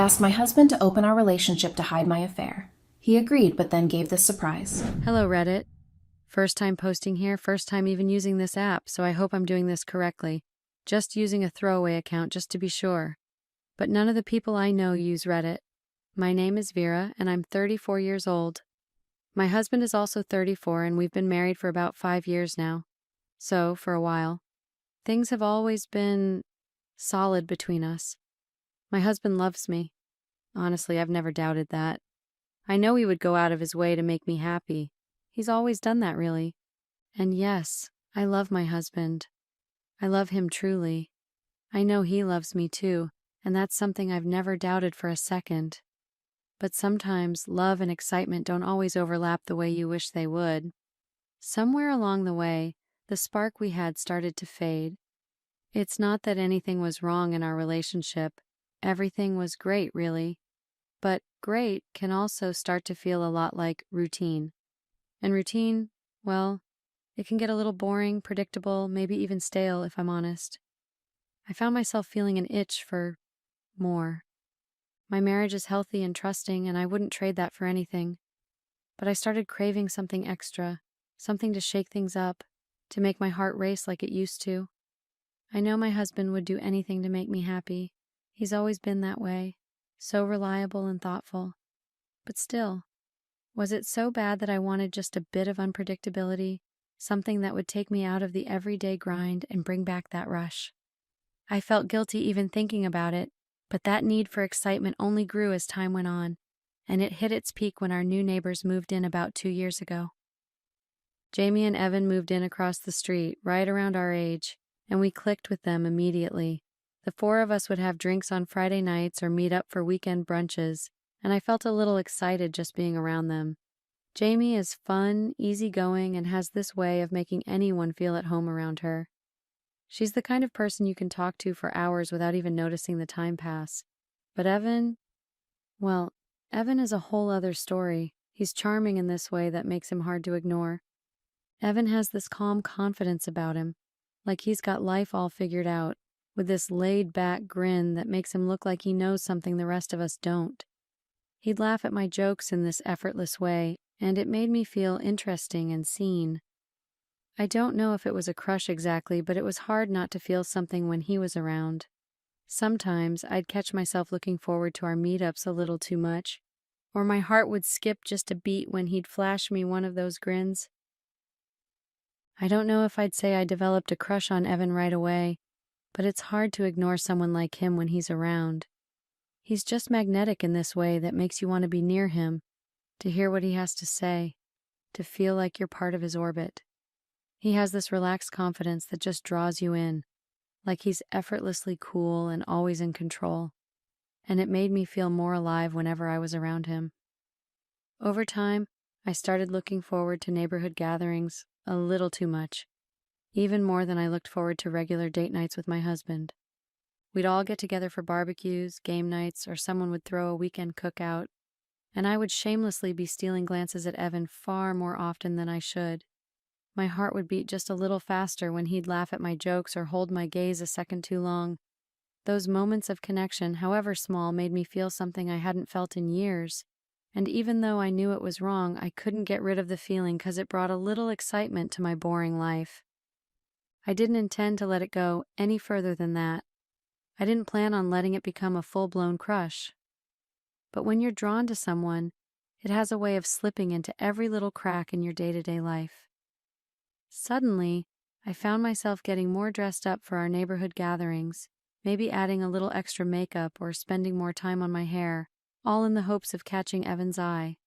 asked my husband to open our relationship to hide my affair. He agreed, but then gave this surprise. Hello, Reddit. First time posting here, first time even using this app, so I hope I'm doing this correctly. Just using a throwaway account just to be sure. But none of the people I know use Reddit. My name is Vera, and I'm 34 years old. My husband is also 34, and we've been married for about 5 years now. So, for a while, things have always been solid between us. My husband loves me. Honestly, I've never doubted that. I know he would go out of his way to make me happy. He's always done that, really. And yes, I love my husband. I love him truly. I know he loves me too, and that's something I've never doubted for a second. But sometimes love and excitement don't always overlap the way you wish they would. Somewhere along the way, the spark we had started to fade. It's not that anything was wrong in our relationship. Everything was great, really. But great can also start to feel a lot like routine. And routine, well, it can get a little boring, predictable, maybe even stale, if I'm honest. I found myself feeling an itch for more. My marriage is healthy and trusting, and I wouldn't trade that for anything. But I started craving something extra, something to shake things up, to make my heart race like it used to. I know my husband would do anything to make me happy. He's always been that way, so reliable and thoughtful. But still, was it so bad that I wanted just a bit of unpredictability, something that would take me out of the everyday grind and bring back that rush? I felt guilty even thinking about it, but that need for excitement only grew as time went on, and it hit its peak when our new neighbors moved in about 2 years ago. Jamie and Evan moved in across the street, right around our age, and we clicked with them immediately. The four of us would have drinks on Friday nights or meet up for weekend brunches, and I felt a little excited just being around them. Jamie is fun, easygoing, and has this way of making anyone feel at home around her. She's the kind of person you can talk to for hours without even noticing the time pass. But Evan, well, Evan is a whole other story. He's charming in this way that makes him hard to ignore. Evan has this calm confidence about him, like he's got life all figured out, with this laid-back grin that makes him look like he knows something the rest of us don't. He'd laugh at my jokes in this effortless way, and it made me feel interesting and seen. I don't know if it was a crush exactly, but it was hard not to feel something when he was around. Sometimes I'd catch myself looking forward to our meetups a little too much, or my heart would skip just a beat when he'd flash me one of those grins. I don't know if I'd say I developed a crush on Evan right away, but it's hard to ignore someone like him when he's around. He's just magnetic in this way that makes you want to be near him, to hear what he has to say, to feel like you're part of his orbit. He has this relaxed confidence that just draws you in, like he's effortlessly cool and always in control, and it made me feel more alive whenever I was around him. Over time, I started looking forward to neighborhood gatherings a little too much, even more than I looked forward to regular date nights with my husband. We'd all get together for barbecues, game nights, or someone would throw a weekend cookout, and I would shamelessly be stealing glances at Evan far more often than I should. My heart would beat just a little faster when he'd laugh at my jokes or hold my gaze a second too long. Those moments of connection, however small, made me feel something I hadn't felt in years. And even though I knew it was wrong, I couldn't get rid of the feeling because it brought a little excitement to my boring life. I didn't intend to let it go any further than that. I didn't plan on letting it become a full-blown crush. But when you're drawn to someone, it has a way of slipping into every little crack in your day-to-day life. Suddenly, I found myself getting more dressed up for our neighborhood gatherings, maybe adding a little extra makeup or spending more time on my hair, all in the hopes of catching Evan's eye.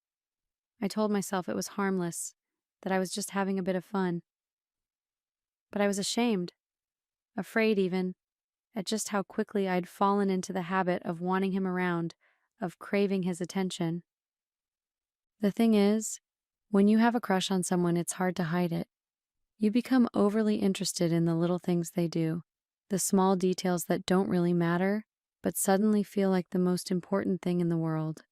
I told myself it was harmless, that I was just having a bit of fun. But I was ashamed, afraid even, at just how quickly I'd fallen into the habit of wanting him around, of craving his attention. The thing is, when you have a crush on someone, it's hard to hide it. You become overly interested in the little things they do, the small details that don't really matter, but suddenly feel like the most important thing in the world.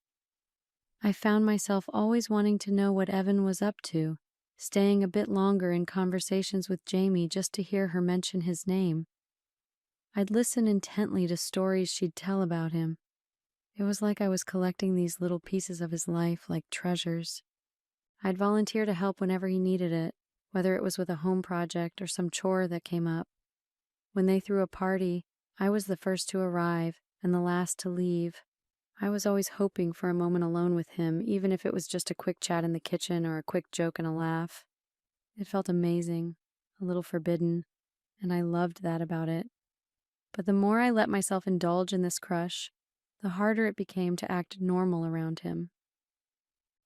I found myself always wanting to know what Evan was up to, staying a bit longer in conversations with Jamie just to hear her mention his name. I'd listen intently to stories she'd tell about him, It was like I was collecting these little pieces of his life like treasures. I'd volunteer to help whenever he needed it, whether it was with a home project or some chore that came up. When they threw a party, I was the first to arrive and the last to leave. I was always hoping for a moment alone with him, even if it was just a quick chat in the kitchen or a quick joke and a laugh. It felt amazing, a little forbidden, and I loved that about it. But the more I let myself indulge in this crush, the harder it became to act normal around him.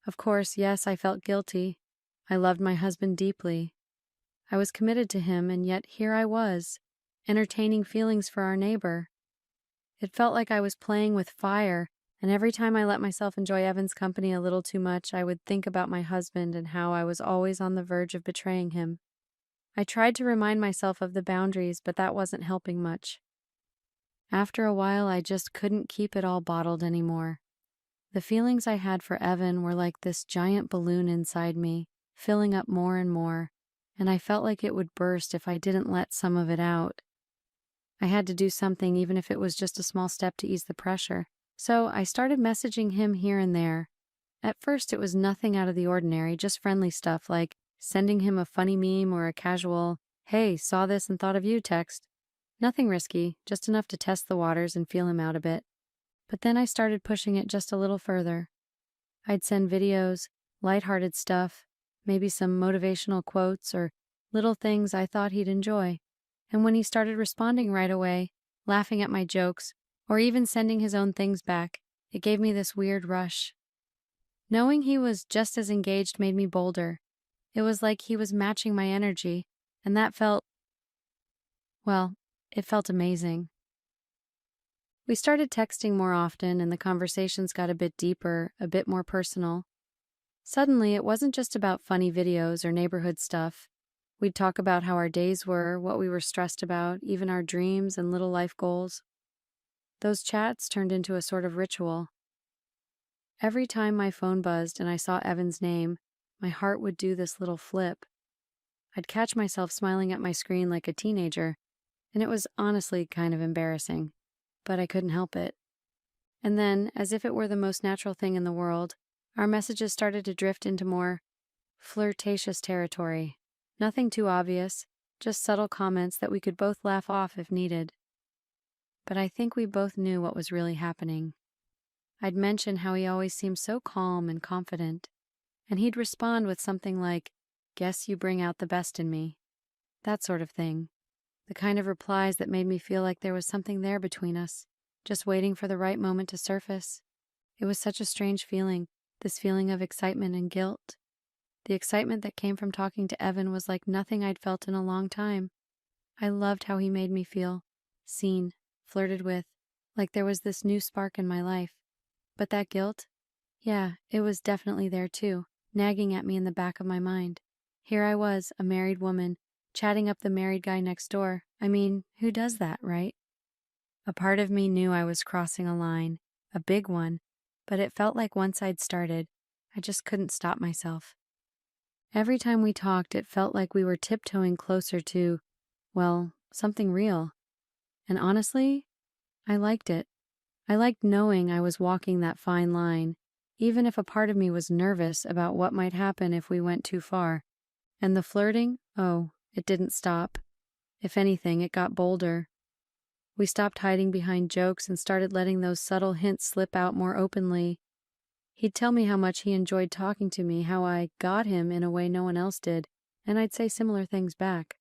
Of course, yes, I felt guilty. I loved my husband deeply. I was committed to him, and yet here I was, entertaining feelings for our neighbor. It felt like I was playing with fire, and every time I let myself enjoy Evan's company a little too much, I would think about my husband and how I was always on the verge of betraying him. I tried to remind myself of the boundaries, but that wasn't helping much. After a while, I just couldn't keep it all bottled anymore. The feelings I had for Evan were like this giant balloon inside me, filling up more and more, and I felt like it would burst if I didn't let some of it out. I had to do something, even if it was just a small step to ease the pressure. So I started messaging him here and there. At first, it was nothing out of the ordinary, just friendly stuff like sending him a funny meme or a casual, "Hey, saw this and thought of you" text. Nothing risky, just enough to test the waters and feel him out a bit. But then I started pushing it just a little further. I'd send videos, lighthearted stuff, maybe some motivational quotes or little things I thought he'd enjoy. And when he started responding right away, laughing at my jokes, or even sending his own things back, it gave me this weird rush. Knowing he was just as engaged made me bolder. It was like he was matching my energy, and that felt, well, it felt amazing. We started texting more often, and the conversations got a bit deeper, a bit more personal. Suddenly, it wasn't just about funny videos or neighborhood stuff. We'd talk about how our days were, what we were stressed about, even our dreams and little life goals. Those chats turned into a sort of ritual. Every time my phone buzzed and I saw Evan's name, my heart would do this little flip. I'd catch myself smiling at my screen like a teenager, and it was honestly kind of embarrassing, but I couldn't help it. And then, as if it were the most natural thing in the world, our messages started to drift into more flirtatious territory. Nothing too obvious, just subtle comments that we could both laugh off if needed. But I think we both knew what was really happening. I'd mention how he always seemed so calm and confident, and he'd respond with something like, "Guess you bring out the best in me." That sort of thing. The kind of replies that made me feel like there was something there between us, just waiting for the right moment to surface. It was such a strange feeling, this feeling of excitement and guilt. The excitement that came from talking to Evan was like nothing I'd felt in a long time. I loved how he made me feel seen, flirted with, like there was this new spark in my life. But that guilt? Yeah, it was definitely there too, nagging at me in the back of my mind. Here I was, a married woman, chatting up the married guy next door. I mean, who does that, right? A part of me knew I was crossing a line, a big one, but it felt like once I'd started, I just couldn't stop myself. Every time we talked, it felt like we were tiptoeing closer to, well, something real. And honestly, I liked it. I liked knowing I was walking that fine line, even if a part of me was nervous about what might happen if we went too far. And the flirting, oh, it didn't stop. If anything, it got bolder. We stopped hiding behind jokes and started letting those subtle hints slip out more openly. He'd tell me how much he enjoyed talking to me, how I got him in a way no one else did, and I'd say similar things back.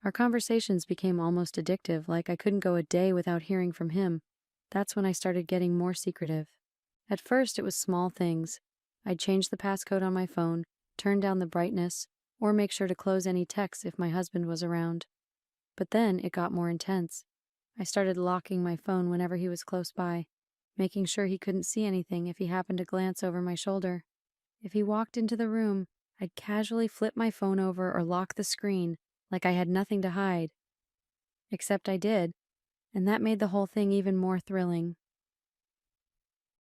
Our conversations became almost addictive, like I couldn't go a day without hearing from him. That's when I started getting more secretive. At first, it was small things. I'd change the passcode on my phone, turn down the brightness, or make sure to close any texts if my husband was around. But then it got more intense. I started locking my phone whenever he was close by, making sure he couldn't see anything if he happened to glance over my shoulder. If he walked into the room, I'd casually flip my phone over or lock the screen, like I had nothing to hide. Except I did, and that made the whole thing even more thrilling.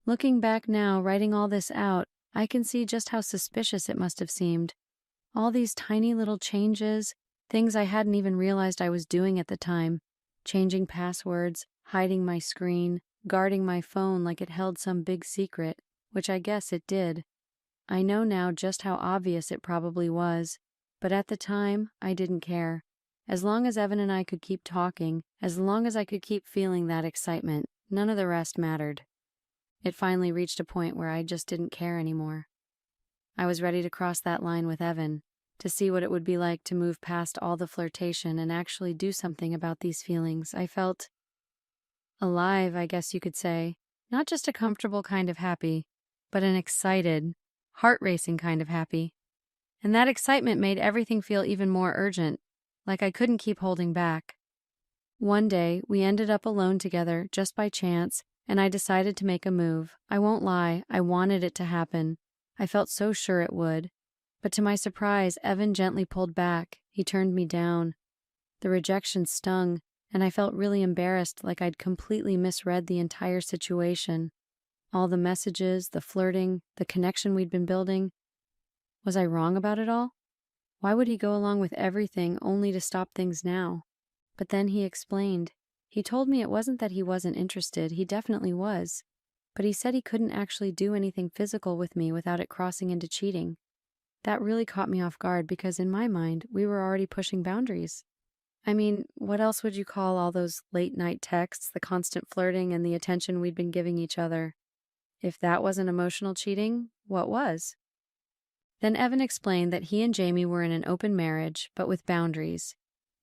Looking back now, writing all this out, I can see just how suspicious it must have seemed. All these tiny little changes, things I hadn't even realized I was doing at the time. Changing passwords, hiding my screen, guarding my phone like it held some big secret, which I guess it did. I know now just how obvious it probably was, but at the time, I didn't care. As long as Evan and I could keep talking, as long as I could keep feeling that excitement, none of the rest mattered. It finally reached a point where I just didn't care anymore. I was ready to cross that line with Evan, to see what it would be like to move past all the flirtation and actually do something about these feelings. I felt alive, I guess you could say. Not just a comfortable kind of happy, but an excited, heart-racing kind of happy. And that excitement made everything feel even more urgent, like I couldn't keep holding back. One day, we ended up alone together just by chance, and I decided to make a move. I won't lie, I wanted it to happen. I felt so sure it would. But to my surprise, Evan gently pulled back. He turned me down. The rejection stung, and I felt really embarrassed, like I'd completely misread the entire situation. All the messages, the flirting, the connection we'd been building. Was I wrong about it all? Why would he go along with everything only to stop things now? But then he explained. He told me it wasn't that he wasn't interested, he definitely was. But he said he couldn't actually do anything physical with me without it crossing into cheating. That really caught me off guard because in my mind, we were already pushing boundaries. I mean, what else would you call all those late-night texts, the constant flirting, and the attention we'd been giving each other? If that wasn't emotional cheating, what was? Then Evan explained that he and Jamie were in an open marriage, but with boundaries.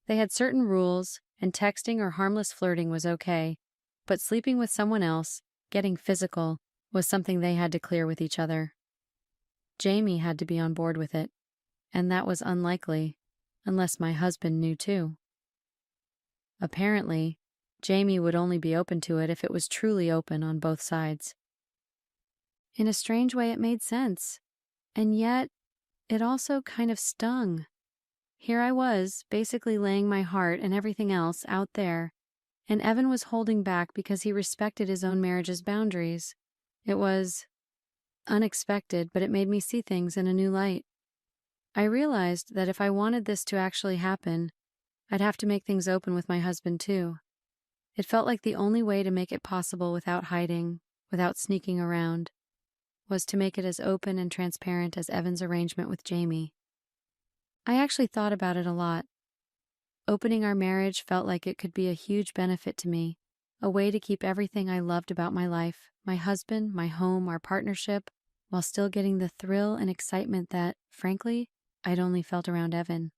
They had certain rules, and texting or harmless flirting was okay, but sleeping with someone else, getting physical, was something they had to clear with each other. Jamie had to be on board with it, and that was unlikely, unless my husband knew too. Apparently, Jamie would only be open to it if it was truly open on both sides. In a strange way, it made sense, and yet it also kind of stung. Here I was, basically laying my heart and everything else out there, and Evan was holding back because he respected his own marriage's boundaries. It was unexpected, but it made me see things in a new light. I realized that if I wanted this to actually happen, I'd have to make things open with my husband too. It felt like the only way to make it possible without hiding, without sneaking around, was to make it as open and transparent as Evan's arrangement with Jamie. I actually thought about it a lot. Opening our marriage felt like it could be a huge benefit to me, a way to keep everything I loved about my life, my husband, my home, our partnership, while still getting the thrill and excitement that, frankly, I'd only felt around Evan.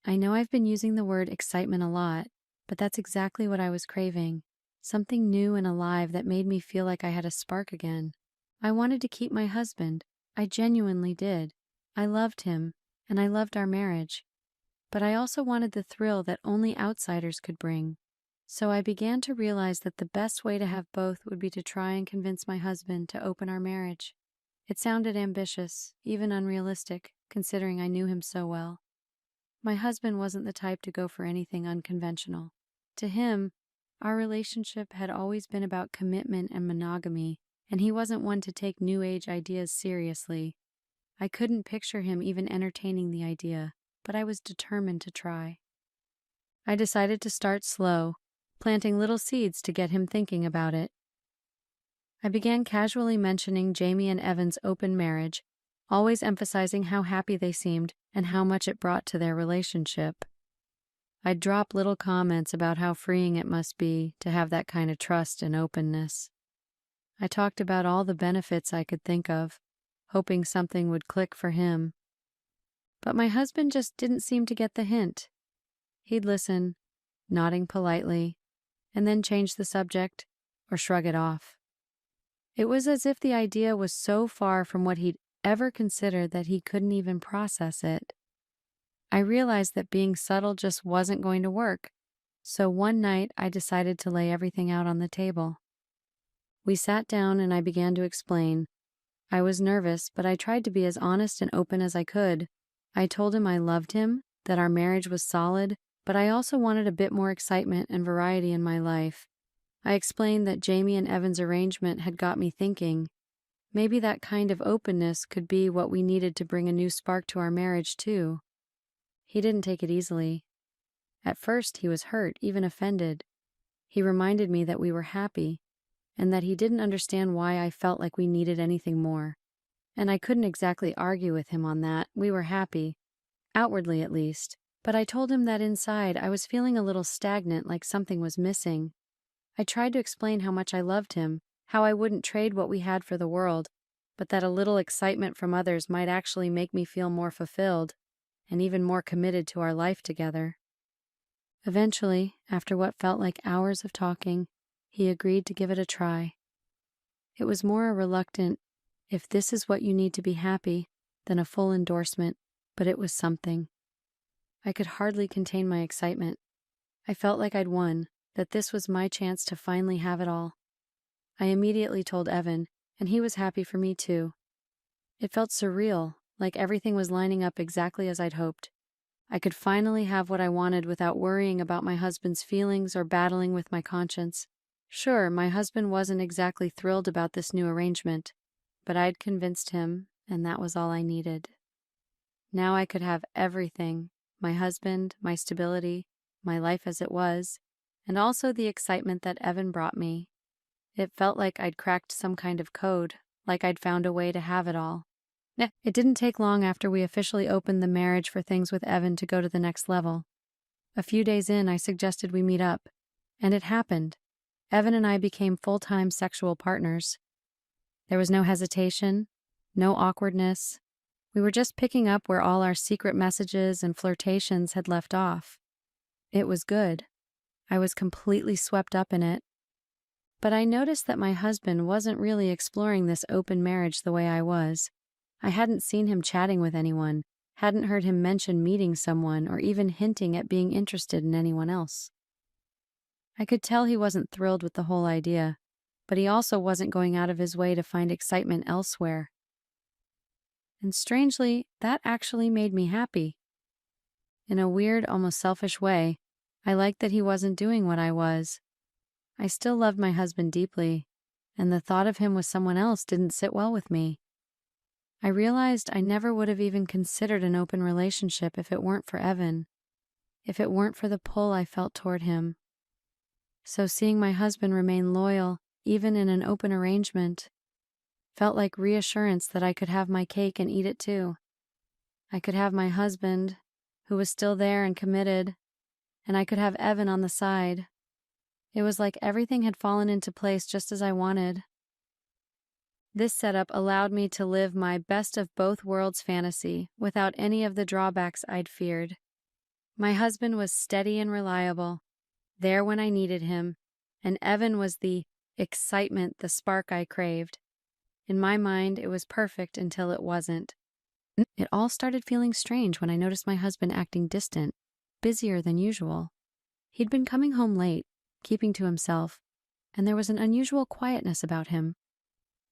I know I've been using the word excitement a lot, but that's exactly what I was craving. Something new and alive that made me feel like I had a spark again. I wanted to keep my husband. I genuinely did. I loved him, and I loved our marriage. But I also wanted the thrill that only outsiders could bring. So I began to realize that the best way to have both would be to try and convince my husband to open our marriage. It sounded ambitious, even unrealistic, considering I knew him so well. My husband wasn't the type to go for anything unconventional. To him, our relationship had always been about commitment and monogamy, and he wasn't one to take New Age ideas seriously. I couldn't picture him even entertaining the idea, but I was determined to try. I decided to start slow, planting little seeds to get him thinking about it. I began casually mentioning Jamie and Evan's open marriage, always emphasizing how happy they seemed and how much it brought to their relationship. I'd drop little comments about how freeing it must be to have that kind of trust and openness. I talked about all the benefits I could think of, hoping something would click for him. But my husband just didn't seem to get the hint. He'd listen, nodding politely, and then change the subject or shrug it off. It was as if the idea was so far from what he'd ever considered that he couldn't even process it. I realized that being subtle just wasn't going to work, so one night I decided to lay everything out on the table. We sat down and I began to explain. I was nervous, but I tried to be as honest and open as I could. I told him I loved him, that our marriage was solid, but I also wanted a bit more excitement and variety in my life. I explained that Jamie and Evan's arrangement had got me thinking. Maybe that kind of openness could be what we needed to bring a new spark to our marriage, too. He didn't take it easily. At first, he was hurt, even offended. He reminded me that we were happy, and that he didn't understand why I felt like we needed anything more. And I couldn't exactly argue with him on that. We were happy, outwardly at least. But I told him that inside I was feeling a little stagnant, like something was missing. I tried to explain how much I loved him, how I wouldn't trade what we had for the world, but that a little excitement from others might actually make me feel more fulfilled and even more committed to our life together. Eventually, after what felt like hours of talking, he agreed to give it a try. It was more a reluctant, if this is what you need to be happy, than a full endorsement, but it was something. I could hardly contain my excitement. I felt like I'd won, that this was my chance to finally have it all. I immediately told Evan, and he was happy for me too. It felt surreal, like everything was lining up exactly as I'd hoped. I could finally have what I wanted without worrying about my husband's feelings or battling with my conscience. Sure, my husband wasn't exactly thrilled about this new arrangement, but I'd convinced him, and that was all I needed. Now I could have everything: my husband, my stability, my life as it was, and also the excitement that Evan brought me. It felt like I'd cracked some kind of code, like I'd found a way to have it all. It didn't take long after we officially opened the marriage for things with Evan to go to the next level. A few days in, I suggested we meet up, and it happened. Evan and I became full-time sexual partners. There was no hesitation, no awkwardness. We were just picking up where all our secret messages and flirtations had left off. It was good. I was completely swept up in it. But I noticed that my husband wasn't really exploring this open marriage the way I was. I hadn't seen him chatting with anyone, hadn't heard him mention meeting someone, or even hinting at being interested in anyone else. I could tell he wasn't thrilled with the whole idea, but he also wasn't going out of his way to find excitement elsewhere. And strangely, that actually made me happy. In a weird, almost selfish way, I liked that he wasn't doing what I was. I still loved my husband deeply, and the thought of him with someone else didn't sit well with me. I realized I never would have even considered an open relationship if it weren't for Evan, if it weren't for the pull I felt toward him. So seeing my husband remain loyal, even in an open arrangement, felt like reassurance that I could have my cake and eat it too. I could have my husband, who was still there and committed, and I could have Evan on the side. It was like everything had fallen into place just as I wanted. This setup allowed me to live my best of both worlds fantasy without any of the drawbacks I'd feared. My husband was steady and reliable, there when I needed him, and Evan was the excitement, the spark I craved. In my mind, it was perfect until it wasn't. It all started feeling strange when I noticed my husband acting distant, busier than usual. He'd been coming home late, keeping to himself, and there was an unusual quietness about him.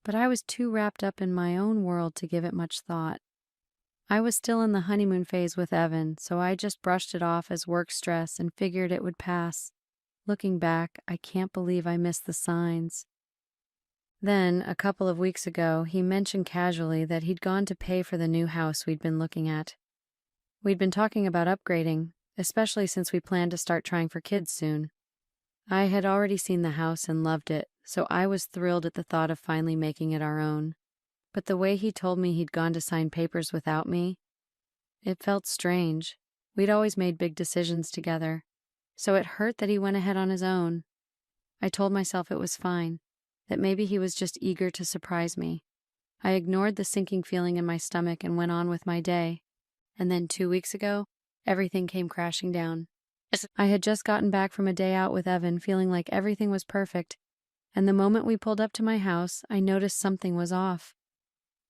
But I was too wrapped up in my own world to give it much thought. I was still in the honeymoon phase with Evan, so I just brushed it off as work stress and figured it would pass. Looking back, I can't believe I missed the signs. Then, a couple of weeks ago, he mentioned casually that he'd gone to pay for the new house we'd been looking at. We'd been talking about upgrading, especially since we planned to start trying for kids soon. I had already seen the house and loved it, so I was thrilled at the thought of finally making it our own. But the way he told me he'd gone to sign papers without me, it felt strange. We'd always made big decisions together, so it hurt that he went ahead on his own. I told myself it was fine, that maybe he was just eager to surprise me. I ignored the sinking feeling in my stomach and went on with my day. And then 2 weeks ago, everything came crashing down. I had just gotten back from a day out with Evan, feeling like everything was perfect, and the moment we pulled up to my house, I noticed something was off.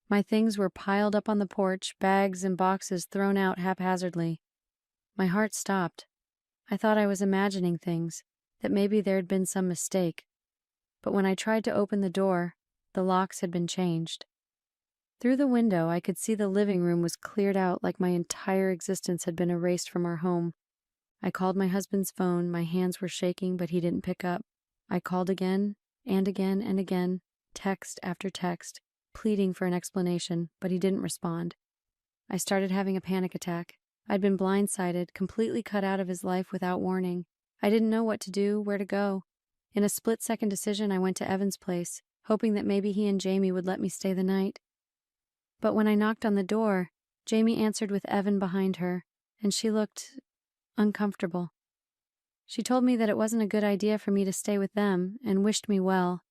My things were piled up on the porch, bags and boxes thrown out haphazardly. My heart stopped. I thought I was imagining things, that maybe there had been some mistake. But when I tried to open the door, the locks had been changed. Through the window, I could see the living room was cleared out like my entire existence had been erased from our home. I called my husband's phone. My hands were shaking, but he didn't pick up. I called again and again and again, text after text, pleading for an explanation, but he didn't respond. I started having a panic attack. I'd been blindsided, completely cut out of his life without warning. I didn't know what to do, where to go. In a split-second decision, I went to Evan's place, hoping that maybe he and Jamie would let me stay the night. But when I knocked on the door, Jamie answered with Evan behind her, and she looked uncomfortable. She told me that it wasn't a good idea for me to stay with them and wished me well.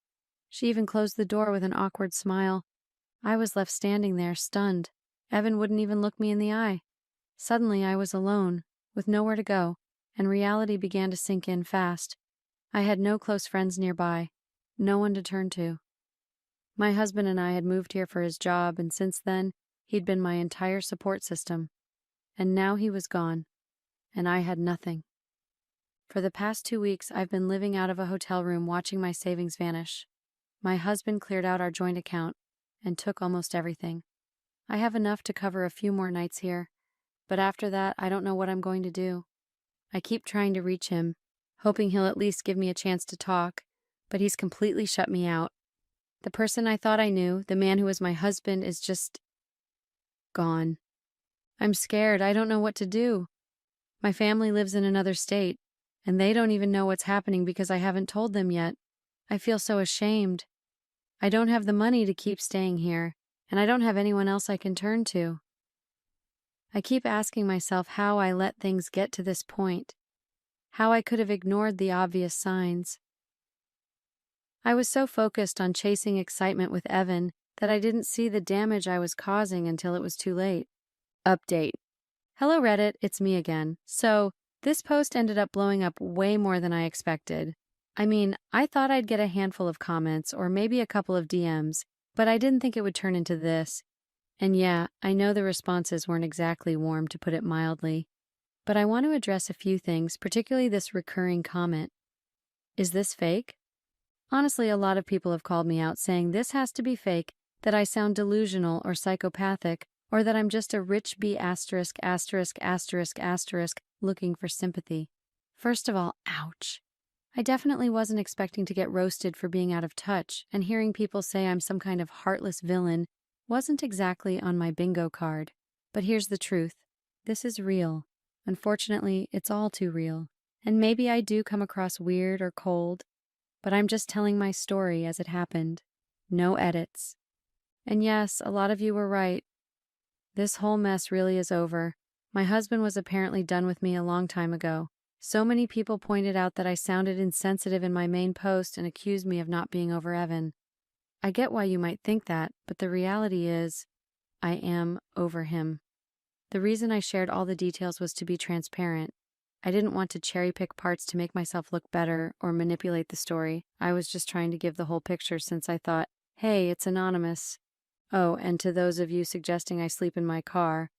She even closed the door with an awkward smile. I was left standing there, stunned. Evan wouldn't even look me in the eye. Suddenly, I was alone, with nowhere to go, and reality began to sink in fast. I had no close friends nearby, no one to turn to. My husband and I had moved here for his job, and since then, he'd been my entire support system. And now he was gone, and I had nothing. For the past 2 weeks, I've been living out of a hotel room watching my savings vanish. My husband cleared out our joint account and took almost everything. I have enough to cover a few more nights here, but after that, I don't know what I'm going to do. I keep trying to reach him, hoping he'll at least give me a chance to talk, but he's completely shut me out. The person I thought I knew, the man who was my husband, is just gone. I'm scared. I don't know what to do. My family lives in another state, and they don't even know what's happening because I haven't told them yet. I feel so ashamed. I don't have the money to keep staying here, and I don't have anyone else I can turn to. I keep asking myself how I let things get to this point, how I could have ignored the obvious signs. I was so focused on chasing excitement with Evan that I didn't see the damage I was causing until it was too late. Update. Hello Reddit, it's me again. So, this post ended up blowing up way more than I expected. I mean, I thought I'd get a handful of comments or maybe a couple of DMs, but I didn't think it would turn into this. And yeah, I know the responses weren't exactly warm, to put it mildly. But I want to address a few things, particularly this recurring comment. Is this fake? Honestly, a lot of people have called me out saying this has to be fake, that I sound delusional or psychopathic, or that I'm just a rich bee asterisk asterisk asterisk asterisk looking for sympathy. First of all, ouch. I definitely wasn't expecting to get roasted for being out of touch, and hearing people say I'm some kind of heartless villain wasn't exactly on my bingo card. But here's the truth. This is real. Unfortunately, it's all too real. And maybe I do come across weird or cold, but I'm just telling my story as it happened. No edits. And yes, a lot of you were right. This whole mess really is over. My husband was apparently done with me a long time ago. So many people pointed out that I sounded insensitive in my main post and accused me of not being over Evan. I get why you might think that, but the reality is, I am over him. The reason I shared all the details was to be transparent. I didn't want to cherry-pick parts to make myself look better or manipulate the story. I was just trying to give the whole picture since I thought, hey, it's anonymous. Oh, and to those of you suggesting I sleep in my car,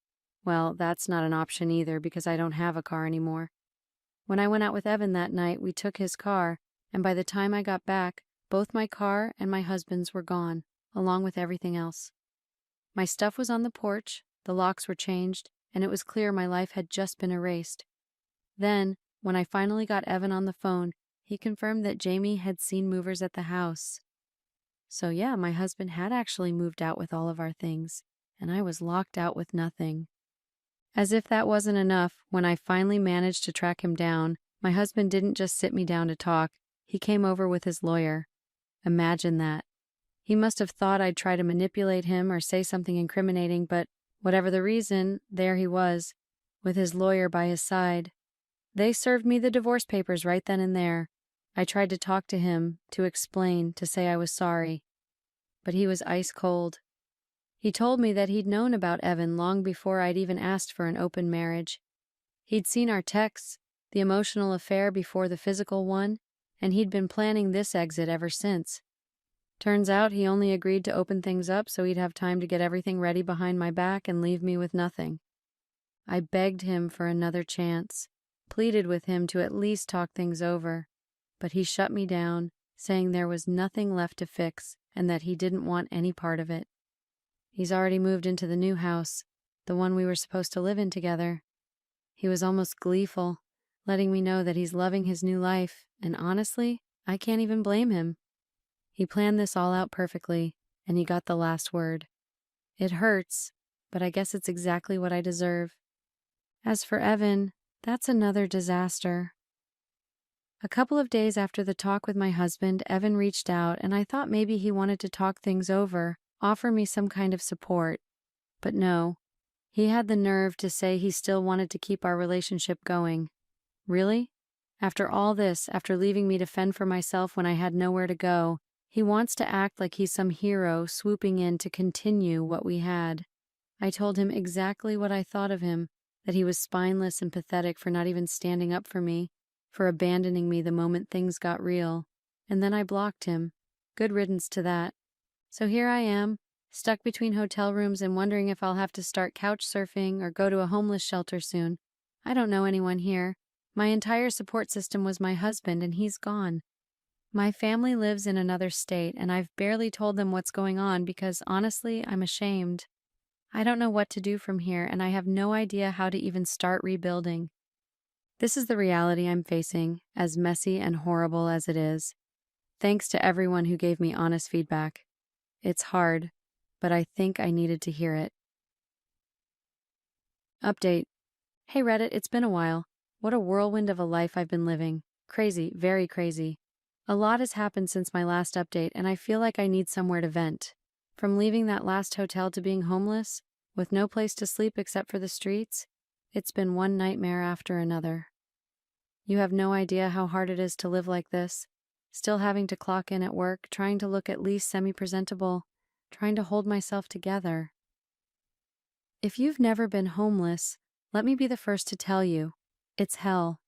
well, that's not an option either because I don't have a car anymore. When I went out with Evan that night, we took his car, and by the time I got back, both my car and my husband's were gone, along with everything else. My stuff was on the porch, the locks were changed, and it was clear my life had just been erased. Then, when I finally got Evan on the phone, he confirmed that Jamie had seen movers at the house. So yeah, my husband had actually moved out with all of our things, and I was locked out with nothing. As if that wasn't enough, when I finally managed to track him down, my husband didn't just sit me down to talk, he came over with his lawyer. Imagine that. He must have thought I'd try to manipulate him or say something incriminating, but whatever the reason, there he was, with his lawyer by his side. They served me the divorce papers right then and there. I tried to talk to him, to explain, to say I was sorry. But he was ice cold. He told me that he'd known about Evan long before I'd even asked for an open marriage. He'd seen our texts, the emotional affair before the physical one, and he'd been planning this exit ever since. Turns out he only agreed to open things up so he'd have time to get everything ready behind my back and leave me with nothing. I begged him for another chance, pleaded with him to at least talk things over, but he shut me down, saying there was nothing left to fix and that he didn't want any part of it. He's already moved into the new house, the one we were supposed to live in together. He was almost gleeful, letting me know that he's loving his new life, and honestly, I can't even blame him. He planned this all out perfectly, and he got the last word. It hurts, but I guess it's exactly what I deserve. As for Evan, that's another disaster. A couple of days after the talk with my husband, Evan reached out, and I thought maybe he wanted to talk things over, offer me some kind of support. But no, he had the nerve to say he still wanted to keep our relationship going. Really? After all this, after leaving me to fend for myself when I had nowhere to go, he wants to act like he's some hero swooping in to continue what we had. I told him exactly what I thought of him, that he was spineless and pathetic for not even standing up for me, for abandoning me the moment things got real. And then I blocked him. Good riddance to that. So here I am, stuck between hotel rooms and wondering if I'll have to start couch surfing or go to a homeless shelter soon. I don't know anyone here. My entire support system was my husband, and he's gone. My family lives in another state, and I've barely told them what's going on because, honestly, I'm ashamed. I don't know what to do from here, and I have no idea how to even start rebuilding. This is the reality I'm facing, as messy and horrible as it is. Thanks to everyone who gave me honest feedback. It's hard, but I think I needed to hear it. Update. Hey Reddit, it's been a while. What a whirlwind of a life I've been living. Crazy, very crazy. A lot has happened since my last update, and I feel like I need somewhere to vent. From leaving that last hotel to being homeless, with no place to sleep except for the streets, it's been one nightmare after another. You have no idea how hard it is to live like this, still having to clock in at work, trying to look at least semi-presentable, trying to hold myself together. If you've never been homeless, let me be the first to tell you, it's hell.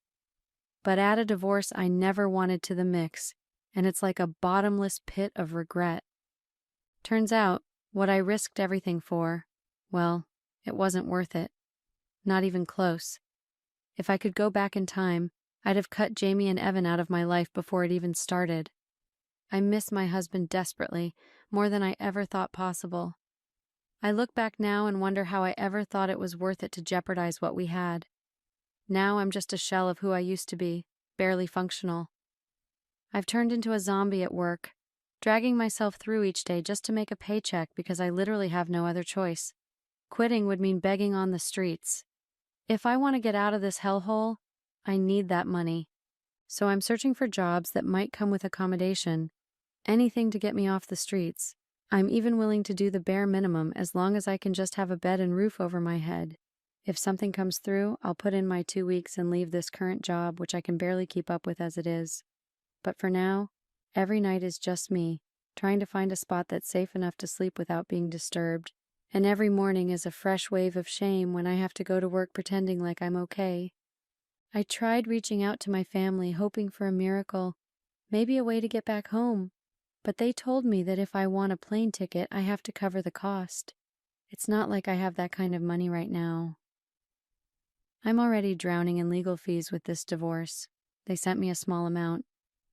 But add a divorce I never wanted to the mix, and it's like a bottomless pit of regret. Turns out, what I risked everything for, well, it wasn't worth it. Not even close. If I could go back in time, I'd have cut Jamie and Evan out of my life before it even started. I miss my husband desperately, more than I ever thought possible. I look back now and wonder how I ever thought it was worth it to jeopardize what we had. Now I'm just a shell of who I used to be, barely functional. I've turned into a zombie at work, dragging myself through each day just to make a paycheck because I literally have no other choice. Quitting would mean begging on the streets. If I want to get out of this hellhole, I need that money. So I'm searching for jobs that might come with accommodation, anything to get me off the streets. I'm even willing to do the bare minimum as long as I can just have a bed and roof over my head. If something comes through, I'll put in my 2 weeks and leave this current job, which I can barely keep up with as it is. But for now, every night is just me, trying to find a spot that's safe enough to sleep without being disturbed. And every morning is a fresh wave of shame when I have to go to work pretending like I'm okay. I tried reaching out to my family, hoping for a miracle, maybe a way to get back home. But they told me that if I want a plane ticket, I have to cover the cost. It's not like I have that kind of money right now. I'm already drowning in legal fees with this divorce. They sent me a small amount,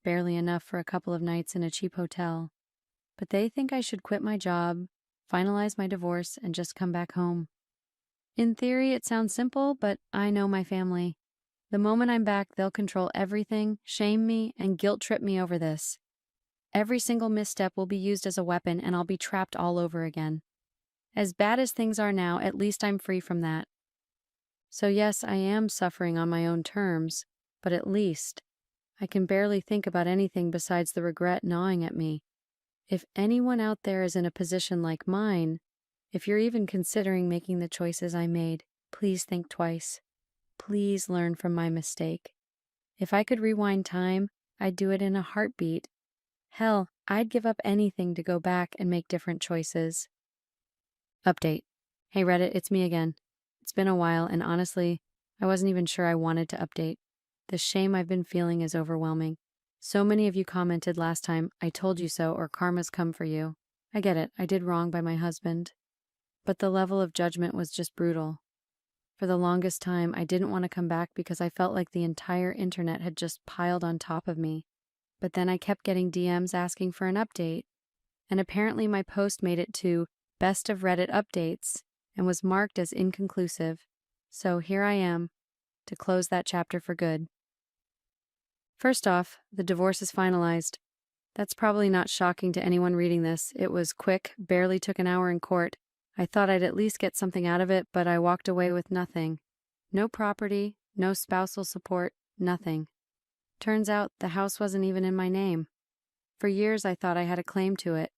barely enough for a couple of nights in a cheap hotel. But they think I should quit my job, finalize my divorce, and just come back home. In theory, it sounds simple, but I know my family. The moment I'm back, they'll control everything, shame me, and guilt trip me over this. Every single misstep will be used as a weapon, and I'll be trapped all over again. As bad as things are now, at least I'm free from that. So yes, I am suffering on my own terms, but at least I can barely think about anything besides the regret gnawing at me. If anyone out there is in a position like mine, if you're even considering making the choices I made, please think twice. Please learn from my mistake. If I could rewind time, I'd do it in a heartbeat. Hell, I'd give up anything to go back and make different choices. Update. Hey Reddit, it's me again. It's been a while, and honestly, I wasn't even sure I wanted to update. The shame I've been feeling is overwhelming. So many of you commented last time, "I told you so," or "Karma's come for you." I get it, I did wrong by my husband. But the level of judgment was just brutal. For the longest time, I didn't want to come back because I felt like the entire internet had just piled on top of me. But then I kept getting DMs asking for an update, and apparently my post made it to Best of Reddit Updates and was marked as inconclusive. So here I am, to close that chapter for good. First off, the divorce is finalized. That's probably not shocking to anyone reading this. It was quick, barely took an hour in court. I thought I'd at least get something out of it, but I walked away with nothing. No property, no spousal support, nothing. Turns out the house wasn't even in my name. For years I thought I had a claim to it,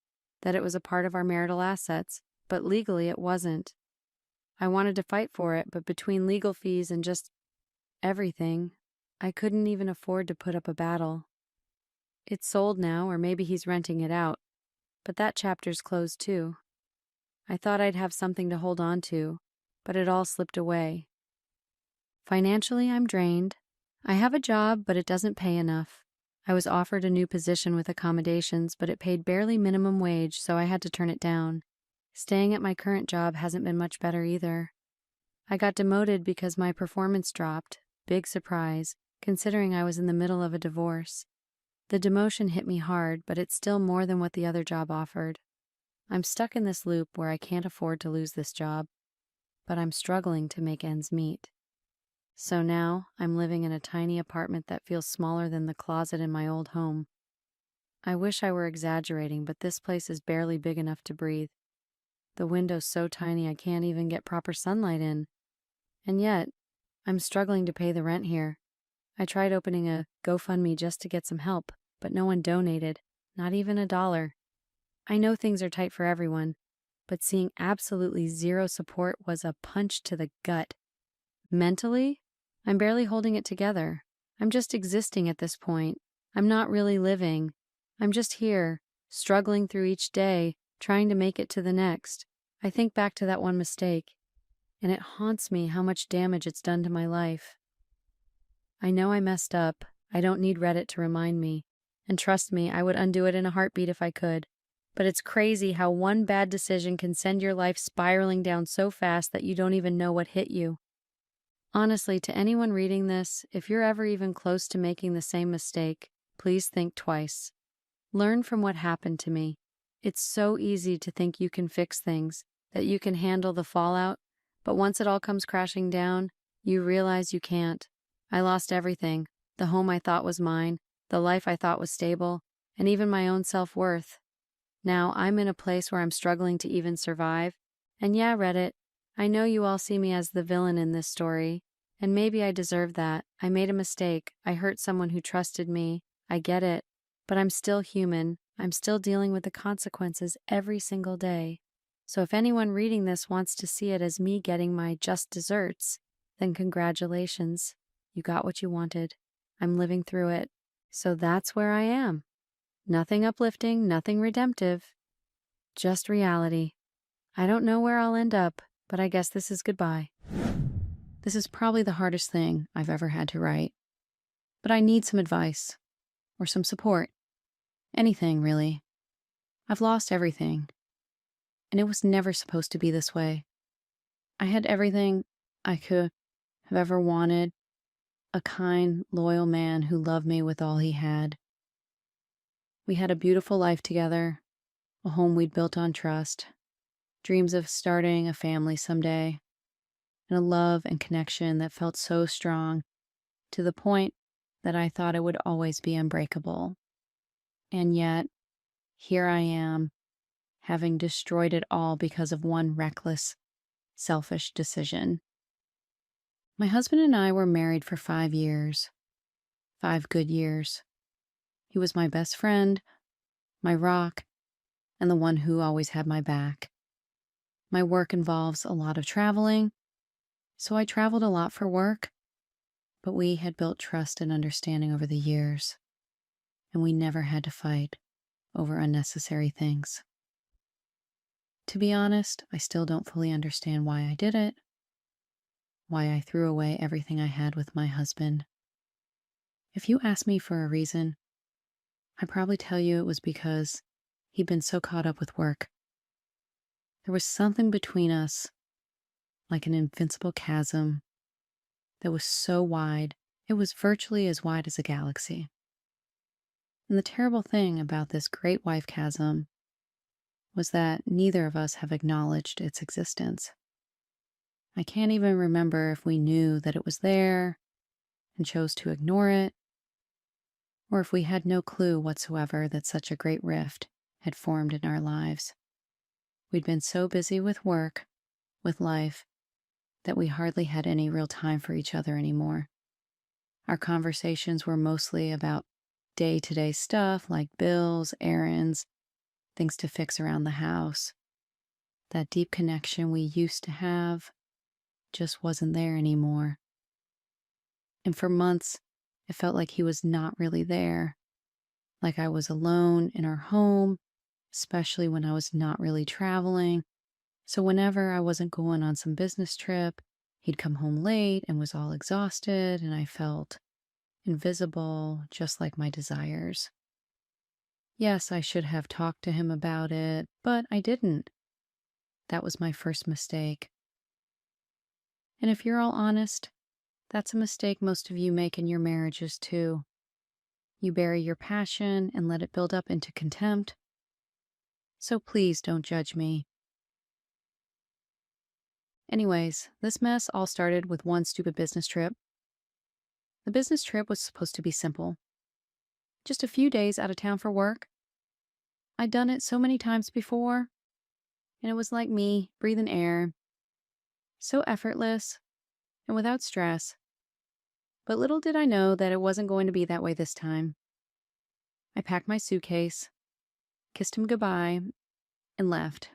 that it was a part of our marital assets, but legally it wasn't. I wanted to fight for it, but between legal fees and just everything, I couldn't even afford to put up a battle. It's sold now, or maybe he's renting it out, but that chapter's closed too. I thought I'd have something to hold on to, but it all slipped away. Financially, I'm drained. I have a job, but it doesn't pay enough. I was offered a new position with accommodations, but it paid barely minimum wage, so I had to turn it down. Staying at my current job hasn't been much better either. I got demoted because my performance dropped. Big surprise, considering I was in the middle of a divorce. The demotion hit me hard, but it's still more than what the other job offered. I'm stuck in this loop where I can't afford to lose this job, but I'm struggling to make ends meet. So now I'm living in a tiny apartment that feels smaller than the closet in my old home. I wish I were exaggerating, but this place is barely big enough to breathe. The window's so tiny I can't even get proper sunlight in. And yet, I'm struggling to pay the rent here. I tried opening a GoFundMe just to get some help, but no one donated, not even $1. I know things are tight for everyone, but seeing absolutely zero support was a punch to the gut. Mentally, I'm barely holding it together. I'm just existing at this point. I'm not really living. I'm just here, struggling through each day, trying to make it to the next. I think back to that one mistake, and it haunts me how much damage it's done to my life. I know I messed up. I don't need Reddit to remind me. And trust me, I would undo it in a heartbeat if I could. But it's crazy how one bad decision can send your life spiraling down so fast that you don't even know what hit you. Honestly, to anyone reading this, if you're ever even close to making the same mistake, please think twice. Learn from what happened to me. It's so easy to think you can fix things, that you can handle the fallout, but once it all comes crashing down, you realize you can't. I lost everything, the home I thought was mine, the life I thought was stable, and even my own self-worth. Now I'm in a place where I'm struggling to even survive, and yeah, Reddit, I know you all see me as the villain in this story, and maybe I deserve that. I made a mistake. I hurt someone who trusted me. I get it. But I'm still human. I'm still dealing with the consequences every single day. So if anyone reading this wants to see it as me getting my just desserts, then congratulations. You got what you wanted. I'm living through it. So that's where I am. Nothing uplifting, nothing redemptive. Just reality. I don't know where I'll end up, but I guess this is goodbye. This is probably the hardest thing I've ever had to write. But I need some advice. Or some support. Anything, really. I've lost everything. And it was never supposed to be this way. I had everything I could have ever wanted. A kind, loyal man who loved me with all he had. We had a beautiful life together. A home we'd built on trust. Dreams of starting a family someday. And a love and connection that felt so strong to the point that I thought it would always be unbreakable. And yet, here I am, having destroyed it all because of one reckless, selfish decision. My husband and I were married for 5 years. 5 good years. He was my best friend, my rock, and the one who always had my back. My work involves a lot of traveling, so I traveled a lot for work, but we had built trust and understanding over the years, and we never had to fight over unnecessary things. To be honest, I still don't fully understand why I did it, why I threw away everything I had with my husband. If you ask me for a reason, I'd probably tell you it was because he'd been so caught up with work. There was something between us, like an invincible chasm, that was so wide, it was virtually as wide as a galaxy. And the terrible thing about this great wife chasm was that neither of us have acknowledged its existence. I can't even remember if we knew that it was there and chose to ignore it, or if we had no clue whatsoever that such a great rift had formed in our lives. We'd been so busy with work, with life, that we hardly had any real time for each other anymore. Our conversations were mostly about day-to-day stuff like bills, errands, things to fix around the house. That deep connection we used to have just wasn't there anymore. And for months, it felt like he was not really there, like I was alone in our home, especially when I was not really traveling. So whenever I wasn't going on some business trip, he'd come home late and was all exhausted, and I felt invisible, just like my desires. Yes, I should have talked to him about it, but I didn't. That was my first mistake. And if you're all honest, that's a mistake most of you make in your marriages too. You bury your passion and let it build up into contempt. So please don't judge me. Anyways, this mess all started with one stupid business trip. The business trip was supposed to be simple. Just a few days out of town for work. I'd done it so many times before, and it was like me breathing air. So effortless and without stress. But little did I know that it wasn't going to be that way this time. I packed my suitcase, kissed him goodbye, and left.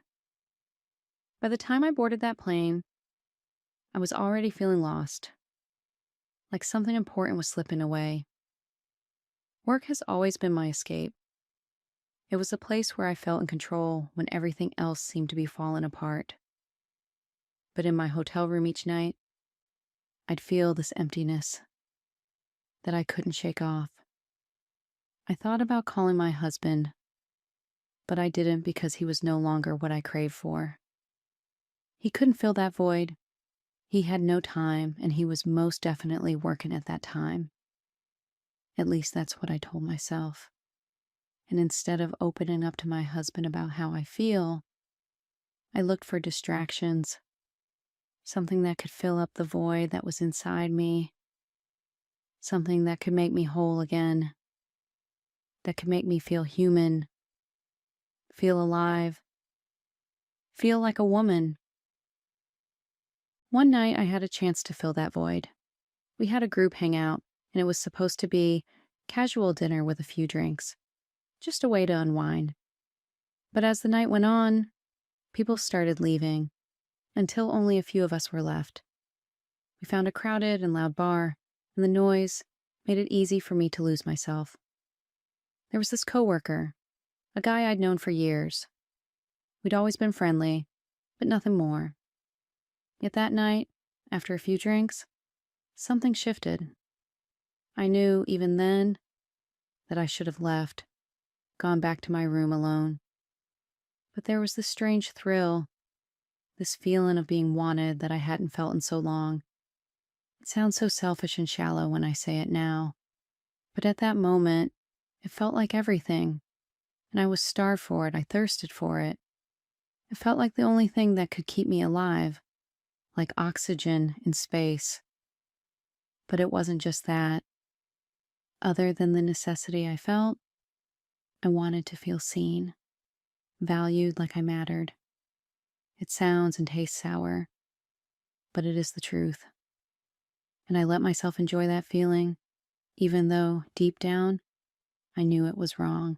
By the time I boarded that plane, I was already feeling lost, like something important was slipping away. Work has always been my escape. It was a place where I felt in control when everything else seemed to be falling apart. But in my hotel room each night, I'd feel this emptiness that I couldn't shake off. I thought about calling my husband, but I didn't because he was no longer what I craved for. He couldn't fill that void. He had no time, and he was most definitely working at that time. At least that's what I told myself. And instead of opening up to my husband about how I feel, I looked for distractions, something that could fill up the void that was inside me, something that could make me whole again, that could make me feel human, feel alive, feel like a woman. One night I had a chance to fill that void. We had a group hangout, and it was supposed to be casual dinner with a few drinks, just a way to unwind. But as the night went on, people started leaving, until only a few of us were left. We found a crowded and loud bar, and the noise made it easy for me to lose myself. There was this coworker, a guy I'd known for years. We'd always been friendly, but nothing more. Yet that night, after a few drinks, something shifted. I knew, even then, that I should have left, gone back to my room alone. But there was this strange thrill, this feeling of being wanted that I hadn't felt in so long. It sounds so selfish and shallow when I say it now, but at that moment, it felt like everything, and I was starved for it. I thirsted for it. It felt like the only thing that could keep me alive, like oxygen in space. But it wasn't just that. Other than the necessity I felt, I wanted to feel seen, valued like I mattered. It sounds and tastes sour, but it is the truth. And I let myself enjoy that feeling, even though, deep down, I knew it was wrong.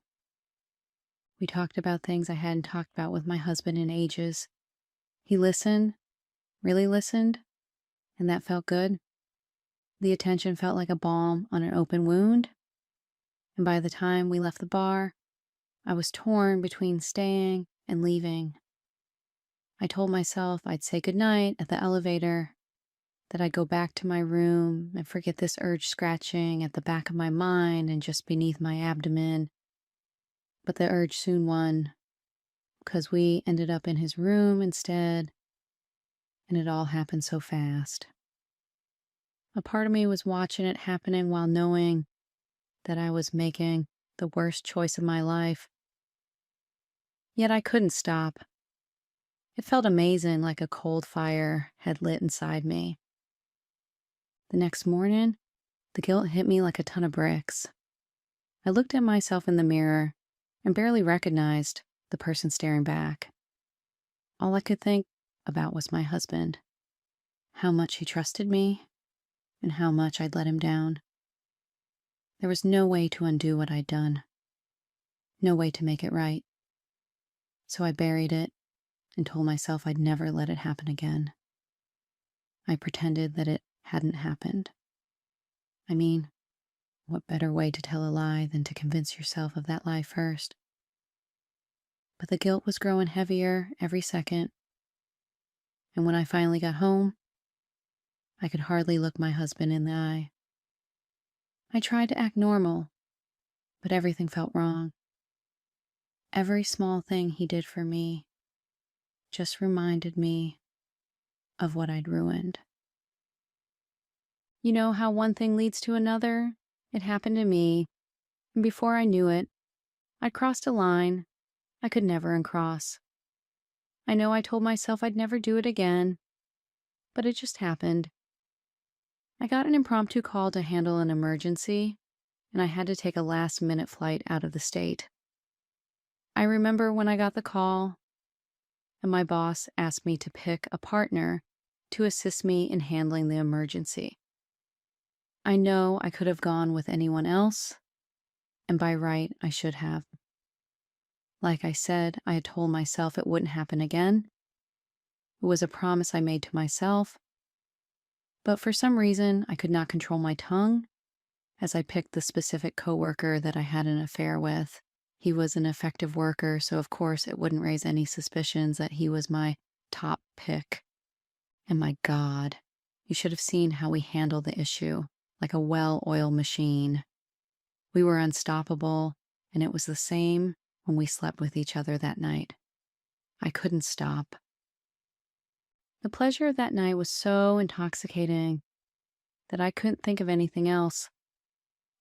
We talked about things I hadn't talked about with my husband in ages. He listened, really listened, and that felt good. The attention felt like a balm on an open wound. And by the time we left the bar, I was torn between staying and leaving. I told myself I'd say goodnight at the elevator, that I'd go back to my room and forget this urge scratching at the back of my mind and just beneath my abdomen. But the urge soon won, because we ended up in his room instead, and it all happened so fast. A part of me was watching it happening while knowing that I was making the worst choice of my life. Yet I couldn't stop. It felt amazing, like a cold fire had lit inside me. The next morning, the guilt hit me like a ton of bricks. I looked at myself in the mirror and barely recognized the person staring back. All I could think about was my husband, how much he trusted me, and how much I'd let him down. There was no way to undo what I'd done, no way to make it right. So I buried it and told myself I'd never let it happen again. I pretended that it hadn't happened. I mean, what better way to tell a lie than to convince yourself of that lie first? But the guilt was growing heavier every second, and when I finally got home, I could hardly look my husband in the eye. I tried to act normal, but everything felt wrong. Every small thing he did for me just reminded me of what I'd ruined. You know how one thing leads to another? It happened to me, and before I knew it, I'd crossed a line I could never uncross. I know I told myself I'd never do it again, but it just happened. I got an impromptu call to handle an emergency, and I had to take a last-minute flight out of the state. I remember when I got the call, and my boss asked me to pick a partner to assist me in handling the emergency. I know I could have gone with anyone else, and by right, I should have. Like I said, I had told myself it wouldn't happen again. It was a promise I made to myself, but for some reason, I could not control my tongue as I picked the specific coworker that I had an affair with. He was an effective worker, so of course it wouldn't raise any suspicions that he was my top pick. And my God, you should have seen how we handled the issue, like a well-oiled machine. We were unstoppable, and it was the same when we slept with each other that night. I couldn't stop. The pleasure of that night was so intoxicating that I couldn't think of anything else.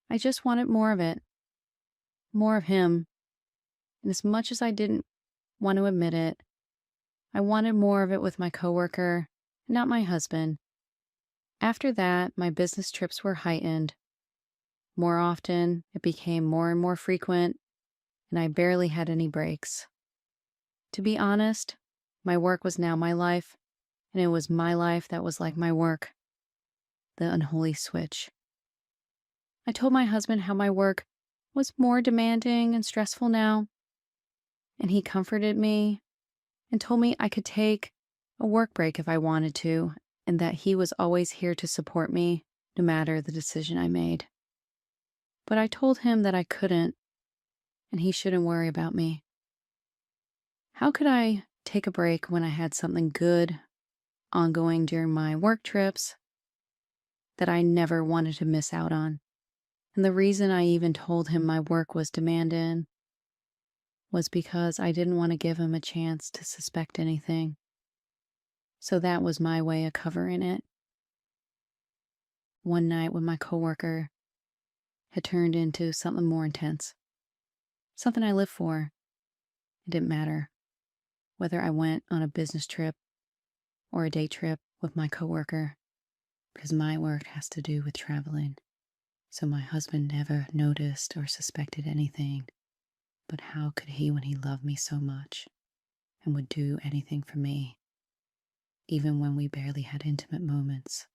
I just wanted more of it, more of him. And as much as I didn't want to admit it, I wanted more of it with my coworker, not my husband. After that, my business trips were heightened. More often, it became more and more frequent, and I barely had any breaks. To be honest, my work was now my life, and it was my life that was like my work. The unholy switch. I told my husband how my work was more demanding and stressful now, and he comforted me and told me I could take a work break if I wanted to, and that he was always here to support me, no matter the decision I made. But I told him that I couldn't, and he shouldn't worry about me. How could I take a break when I had something good ongoing during my work trips that I never wanted to miss out on? And the reason I even told him my work was demanding was because I didn't want to give him a chance to suspect anything. So that was my way of covering it. One night when my coworker had turned into something more intense, something I lived for. It didn't matter whether I went on a business trip or a day trip with my coworker, because my work has to do with traveling. So my husband never noticed or suspected anything. But how could he when he loved me so much and would do anything for me? Even when we barely had intimate moments,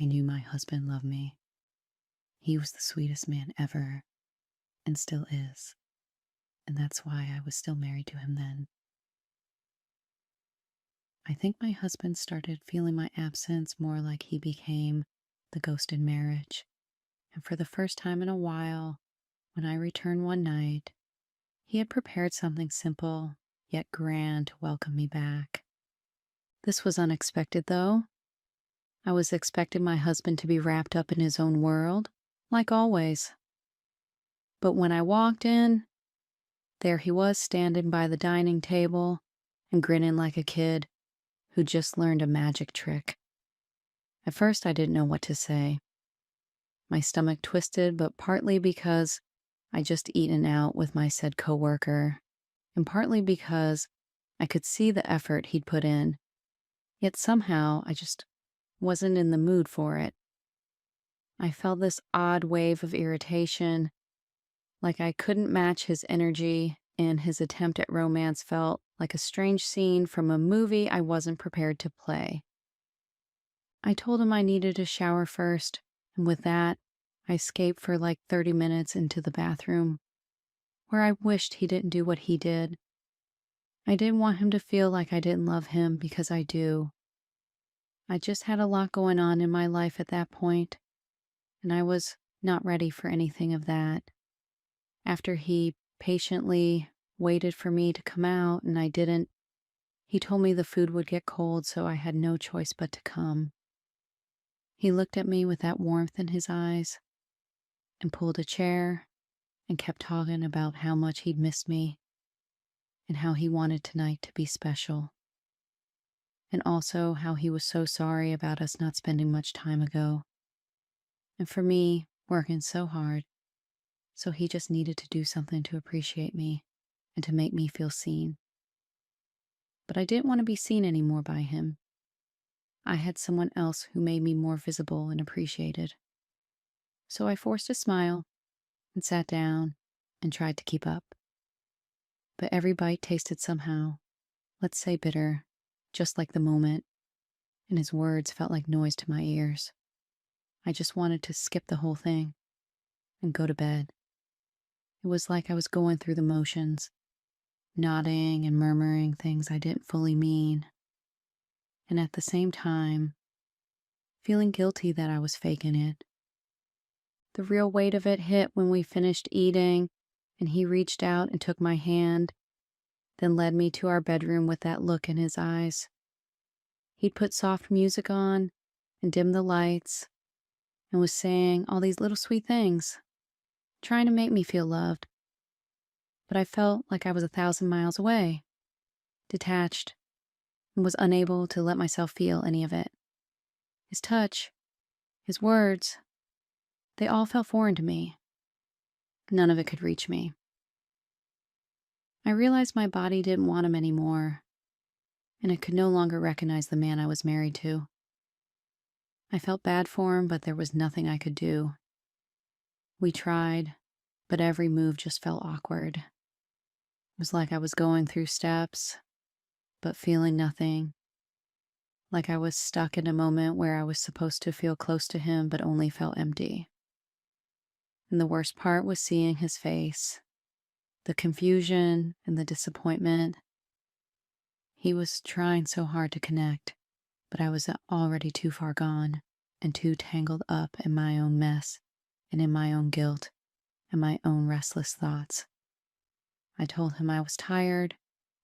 I knew my husband loved me. He was the sweetest man ever, and still is. And that's why I was still married to him then. I think my husband started feeling my absence more like he became the ghost in marriage. And for the first time in a while, when I returned one night, he had prepared something simple yet grand to welcome me back. This was unexpected, though. I was expecting my husband to be wrapped up in his own world, like always. But when I walked in, there he was standing by the dining table and grinning like a kid who just learned a magic trick. At first, I didn't know what to say. My stomach twisted, but partly because I just eaten out with my said coworker, and partly because I could see the effort he'd put in, yet somehow I just wasn't in the mood for it. I felt this odd wave of irritation, like I couldn't match his energy, and his attempt at romance felt like a strange scene from a movie I wasn't prepared to play. I told him I needed a shower first, and with that, I escaped for like 30 minutes into the bathroom, where I wished he didn't do what he did. I didn't want him to feel like I didn't love him because I do. I just had a lot going on in my life at that point, and I was not ready for anything of that. After he patiently waited for me to come out and I didn't, he told me the food would get cold, so I had no choice but to come. He looked at me with that warmth in his eyes and pulled a chair and kept talking about how much he'd missed me and how he wanted tonight to be special. And also how he was so sorry about us not spending much time ago. And for me, working so hard. So he just needed to do something to appreciate me and to make me feel seen. But I didn't want to be seen anymore by him. I had someone else who made me more visible and appreciated. So I forced a smile and sat down and tried to keep up. But every bite tasted somehow, let's say bitter, just like the moment, and his words felt like noise to my ears. I just wanted to skip the whole thing and go to bed. It was like I was going through the motions, nodding and murmuring things I didn't fully mean, and at the same time, feeling guilty that I was faking it. The real weight of it hit when we finished eating and he reached out and took my hand, then led me to our bedroom with that look in his eyes. He'd put soft music on and dimmed the lights and was saying all these little sweet things, trying to make me feel loved. But I felt like I was 1,000 miles away, detached, and was unable to let myself feel any of it. His touch, his words, they all felt foreign to me. None of it could reach me. I realized my body didn't want him anymore, and it could no longer recognize the man I was married to. I felt bad for him, but there was nothing I could do. We tried, but every move just felt awkward. It was like I was going through steps, but feeling nothing. Like I was stuck in a moment where I was supposed to feel close to him, but only felt empty. And the worst part was seeing his face, the confusion and the disappointment. He was trying so hard to connect, but I was already too far gone and too tangled up in my own mess and in my own guilt and my own restless thoughts. I told him I was tired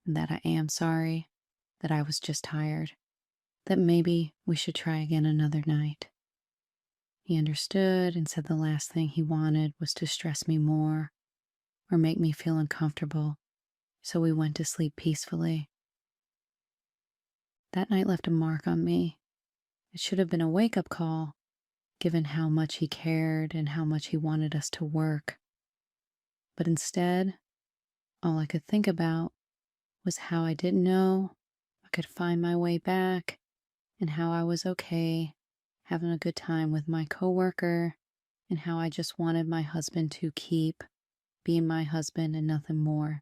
and that I am sorry, that I was just tired, that maybe we should try again another night. He understood and said the last thing he wanted was to stress me more or make me feel uncomfortable, so we went to sleep peacefully. That night left a mark on me. It should have been a wake-up call, given how much he cared and how much he wanted us to work. But instead, all I could think about was how I didn't know I could find my way back and how I was okay having a good time with my coworker and how I just wanted my husband to keep being my husband and nothing more.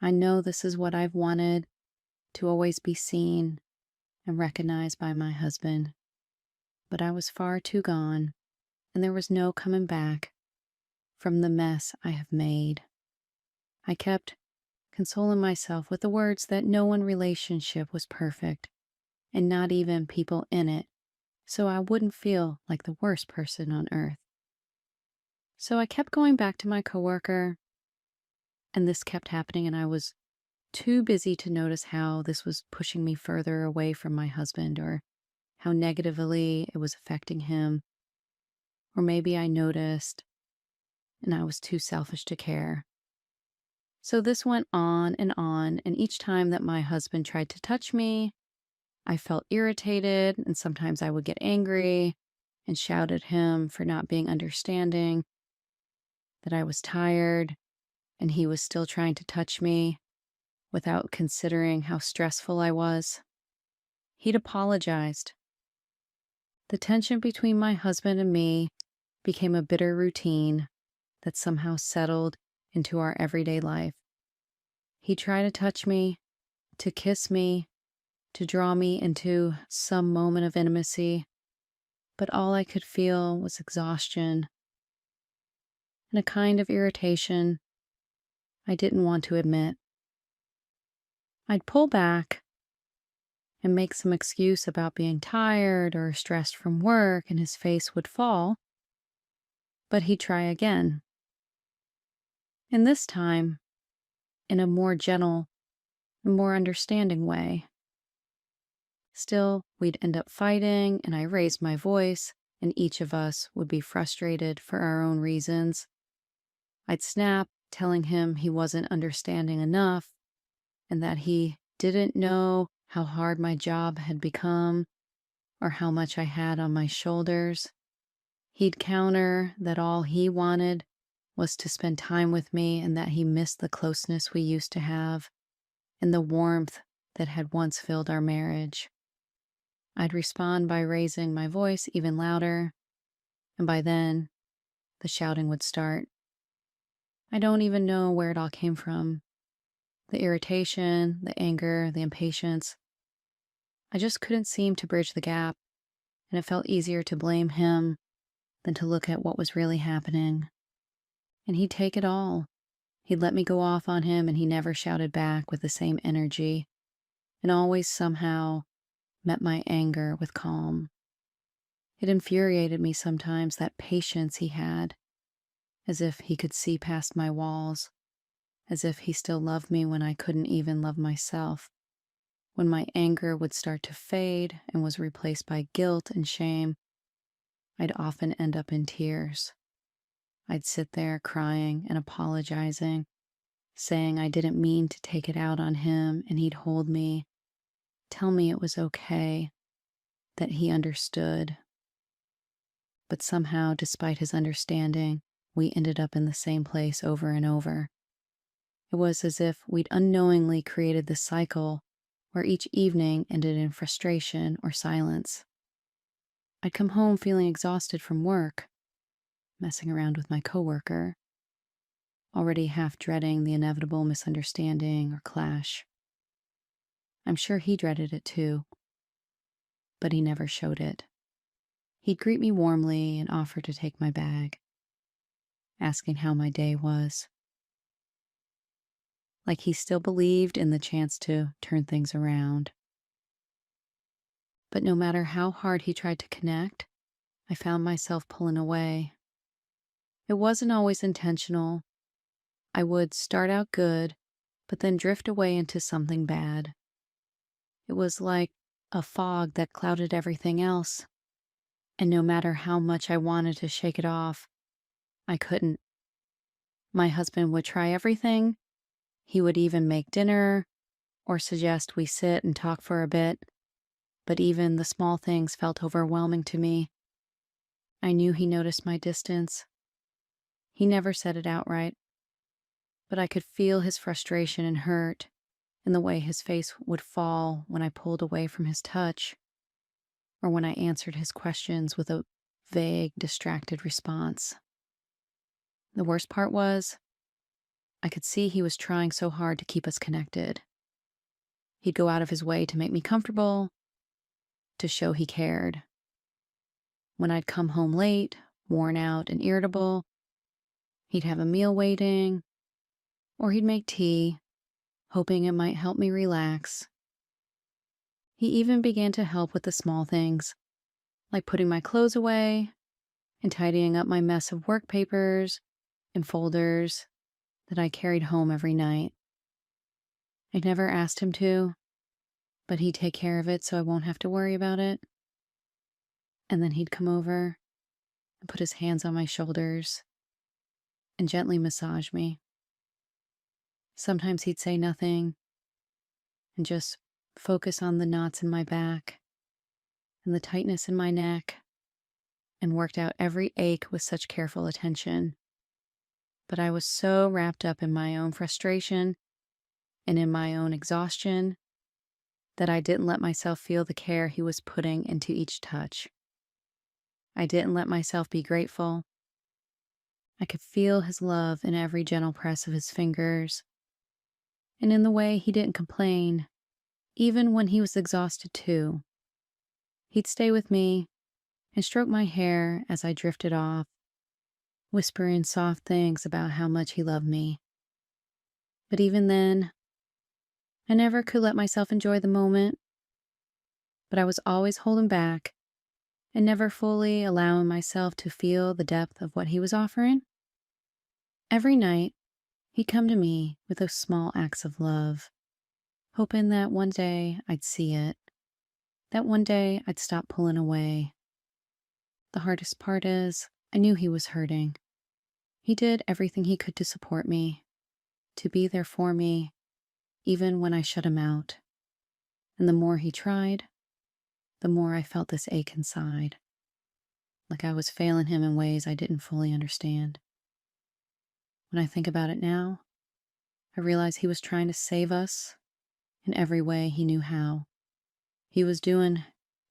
I know this is what I've wanted, to always be seen and recognized by my husband. But I was far too gone, and there was no coming back from the mess I have made. I kept consoling myself with the words that no one relationship was perfect, and not even people in it, so I wouldn't feel like the worst person on earth. So I kept going back to my coworker, and this kept happening, and I was too busy to notice how this was pushing me further away from my husband or how negatively it was affecting him. Or maybe I noticed and I was too selfish to care. So this went on, and each time that my husband tried to touch me, I felt irritated, and sometimes I would get angry and shout at him for not being understanding, that I was tired, and he was still trying to touch me without considering how stressful I was. He'd apologized. The tension between my husband and me became a bitter routine that somehow settled into our everyday life. He tried to touch me, to kiss me, to draw me into some moment of intimacy, but all I could feel was exhaustion and a kind of irritation I didn't want to admit. I'd pull back and make some excuse about being tired or stressed from work, and his face would fall, but he'd try again. And this time, in a more gentle and more understanding way. Still, we'd end up fighting, and I raised my voice, and each of us would be frustrated for our own reasons. I'd snap, telling him he wasn't understanding enough, and that he didn't know how hard my job had become or how much I had on my shoulders. He'd counter that all he wanted was to spend time with me and that he missed the closeness we used to have and the warmth that had once filled our marriage. I'd respond by raising my voice even louder, and by then, the shouting would start. I don't even know where it all came from. The irritation, the anger, the impatience. I just couldn't seem to bridge the gap, and it felt easier to blame him than to look at what was really happening. And he'd take it all. He'd let me go off on him, and he never shouted back with the same energy, and always somehow met my anger with calm. It infuriated me sometimes, that patience he had, as if he could see past my walls, as if he still loved me when I couldn't even love myself. When my anger would start to fade and was replaced by guilt and shame, I'd often end up in tears. I'd sit there crying and apologizing, saying I didn't mean to take it out on him, and he'd hold me, tell me it was okay, that he understood. But somehow, despite his understanding, we ended up in the same place over and over. It was as if we'd unknowingly created this cycle where each evening ended in frustration or silence. I'd come home feeling exhausted from work, messing around with my coworker, already half dreading the inevitable misunderstanding or clash. I'm sure he dreaded it too, but he never showed it. He'd greet me warmly and offer to take my bag, asking how my day was. Like he still believed in the chance to turn things around. But no matter how hard he tried to connect, I found myself pulling away. It wasn't always intentional. I would start out good, but then drift away into something bad. It was like a fog that clouded everything else, and no matter how much I wanted to shake it off, I couldn't. My husband would try everything. He would even make dinner or suggest we sit and talk for a bit, but even the small things felt overwhelming to me. I knew he noticed my distance. He never said it outright, but I could feel his frustration and hurt in the way his face would fall when I pulled away from his touch, or when I answered his questions with a vague, distracted response. The worst part was, I could see he was trying so hard to keep us connected. He'd go out of his way to make me comfortable, to show he cared. When I'd come home late, worn out and irritable, he'd have a meal waiting, or he'd make tea, hoping it might help me relax. He even began to help with the small things, like putting my clothes away and tidying up my mess of work papers and folders that I carried home every night. I never asked him to, but he'd take care of it so I won't have to worry about it. And then he'd come over and put his hands on my shoulders and gently massage me. Sometimes he'd say nothing and just focus on the knots in my back and the tightness in my neck, and worked out every ache with such careful attention. But I was so wrapped up in my own frustration and in my own exhaustion that I didn't let myself feel the care he was putting into each touch. I didn't let myself be grateful. I could feel his love in every gentle press of his fingers, and in the way he didn't complain, even when he was exhausted too. He'd stay with me and stroke my hair as I drifted off, whispering soft things about how much he loved me. But even then, I never could let myself enjoy the moment, but I was always holding back and never fully allowing myself to feel the depth of what he was offering. Every night, he'd come to me with those small acts of love, hoping that one day I'd see it, that one day I'd stop pulling away. The hardest part is, I knew he was hurting. He did everything he could to support me, to be there for me, even when I shut him out. And the more he tried, the more I felt this ache inside, like I was failing him in ways I didn't fully understand. When I think about it now, I realize he was trying to save us in every way he knew how. He was doing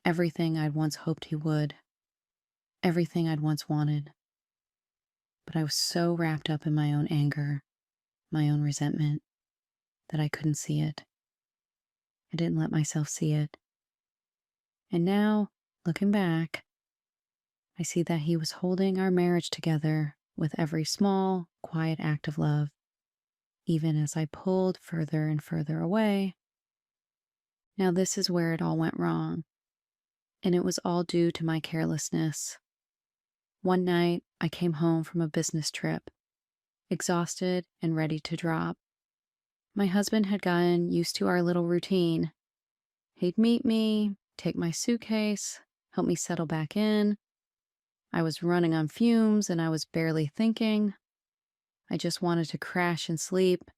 everything I'd once hoped he would, everything I'd once wanted. But I was so wrapped up in my own anger, my own resentment, that I couldn't see it. I didn't let myself see it. And now, looking back, I see that he was holding our marriage together with every small, quiet act of love, even as I pulled further and further away. Now, this is where it all went wrong, and it was all due to my carelessness. One night, I came home from a business trip, exhausted and ready to drop. My husband had gotten used to our little routine. He'd meet me, take my suitcase, help me settle back in. I was running on fumes and I was barely thinking. I just wanted to crash and sleep,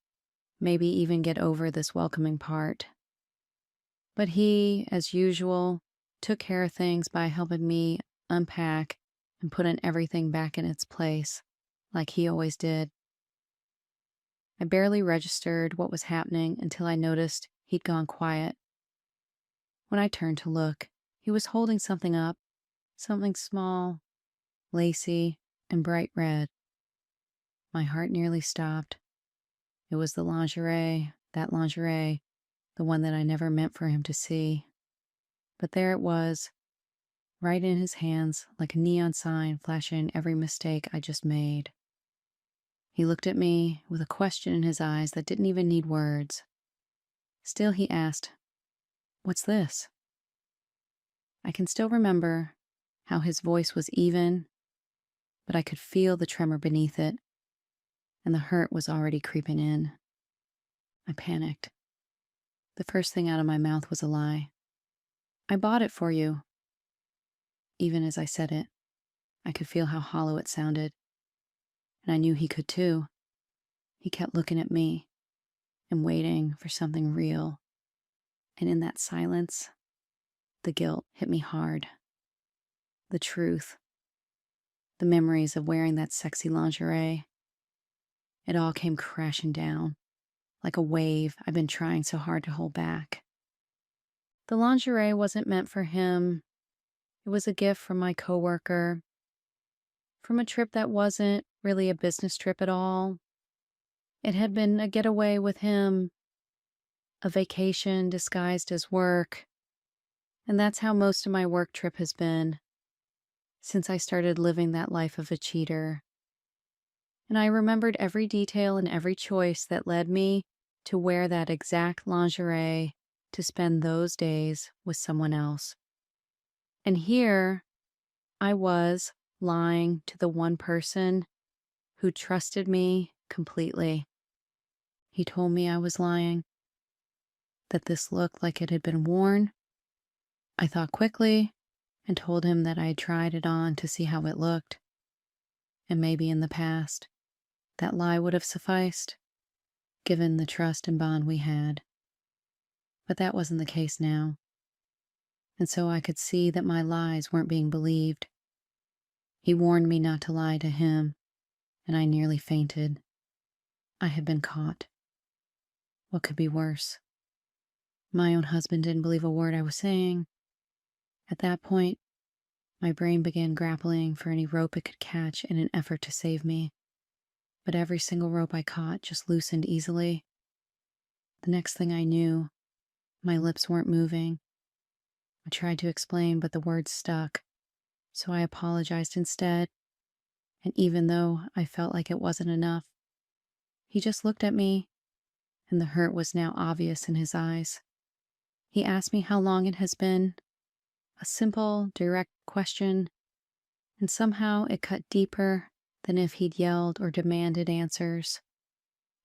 maybe even get over this welcoming part. But he, as usual, took care of things by helping me unpack and putting everything back in its place, like he always did. I barely registered what was happening until I noticed he'd gone quiet. When I turned to look, he was holding something up, something small, lacy, and bright red. My heart nearly stopped. It was the lingerie, the one that I never meant for him to see. But there it was, right in his hands, like a neon sign flashing every mistake I just made. He looked at me with a question in his eyes that didn't even need words. Still, he asked, "What's this?" I can still remember how his voice was even, but I could feel the tremor beneath it, and the hurt was already creeping in. I panicked. The first thing out of my mouth was a lie. "I bought it for you." Even as I said it, I could feel how hollow it sounded, and I knew he could too. He kept looking at me and waiting for something real, and in that silence, the guilt hit me hard. The truth, the memories of wearing that sexy lingerie, it all came crashing down like a wave I've been trying so hard to hold back. The lingerie wasn't meant for him. It was a gift from my coworker, from a trip that wasn't really a business trip at all. It had been a getaway with him, a vacation disguised as work, and that's how most of my work trip has been since I started living that life of a cheater. And I remembered every detail and every choice that led me to wear that exact lingerie to spend those days with someone else. And here I was lying to the one person who trusted me completely. He told me I was lying, that this looked like it had been worn. I thought quickly and told him that I had tried it on to see how it looked. And maybe in the past, that lie would have sufficed, given the trust and bond we had. But that wasn't the case now. And so I could see that my lies weren't being believed. He warned me not to lie to him, and I nearly fainted. I had been caught. What could be worse? My own husband didn't believe a word I was saying. At that point, my brain began grappling for any rope it could catch in an effort to save me. But every single rope I caught just loosened easily. The next thing I knew, my lips weren't moving. I tried to explain, but the words stuck, so I apologized instead, And even though I felt like it wasn't enough, he just looked at me, and the hurt was now obvious in his eyes. He asked me how long it has been, a simple, direct question, and somehow it cut deeper than if he'd yelled or demanded answers.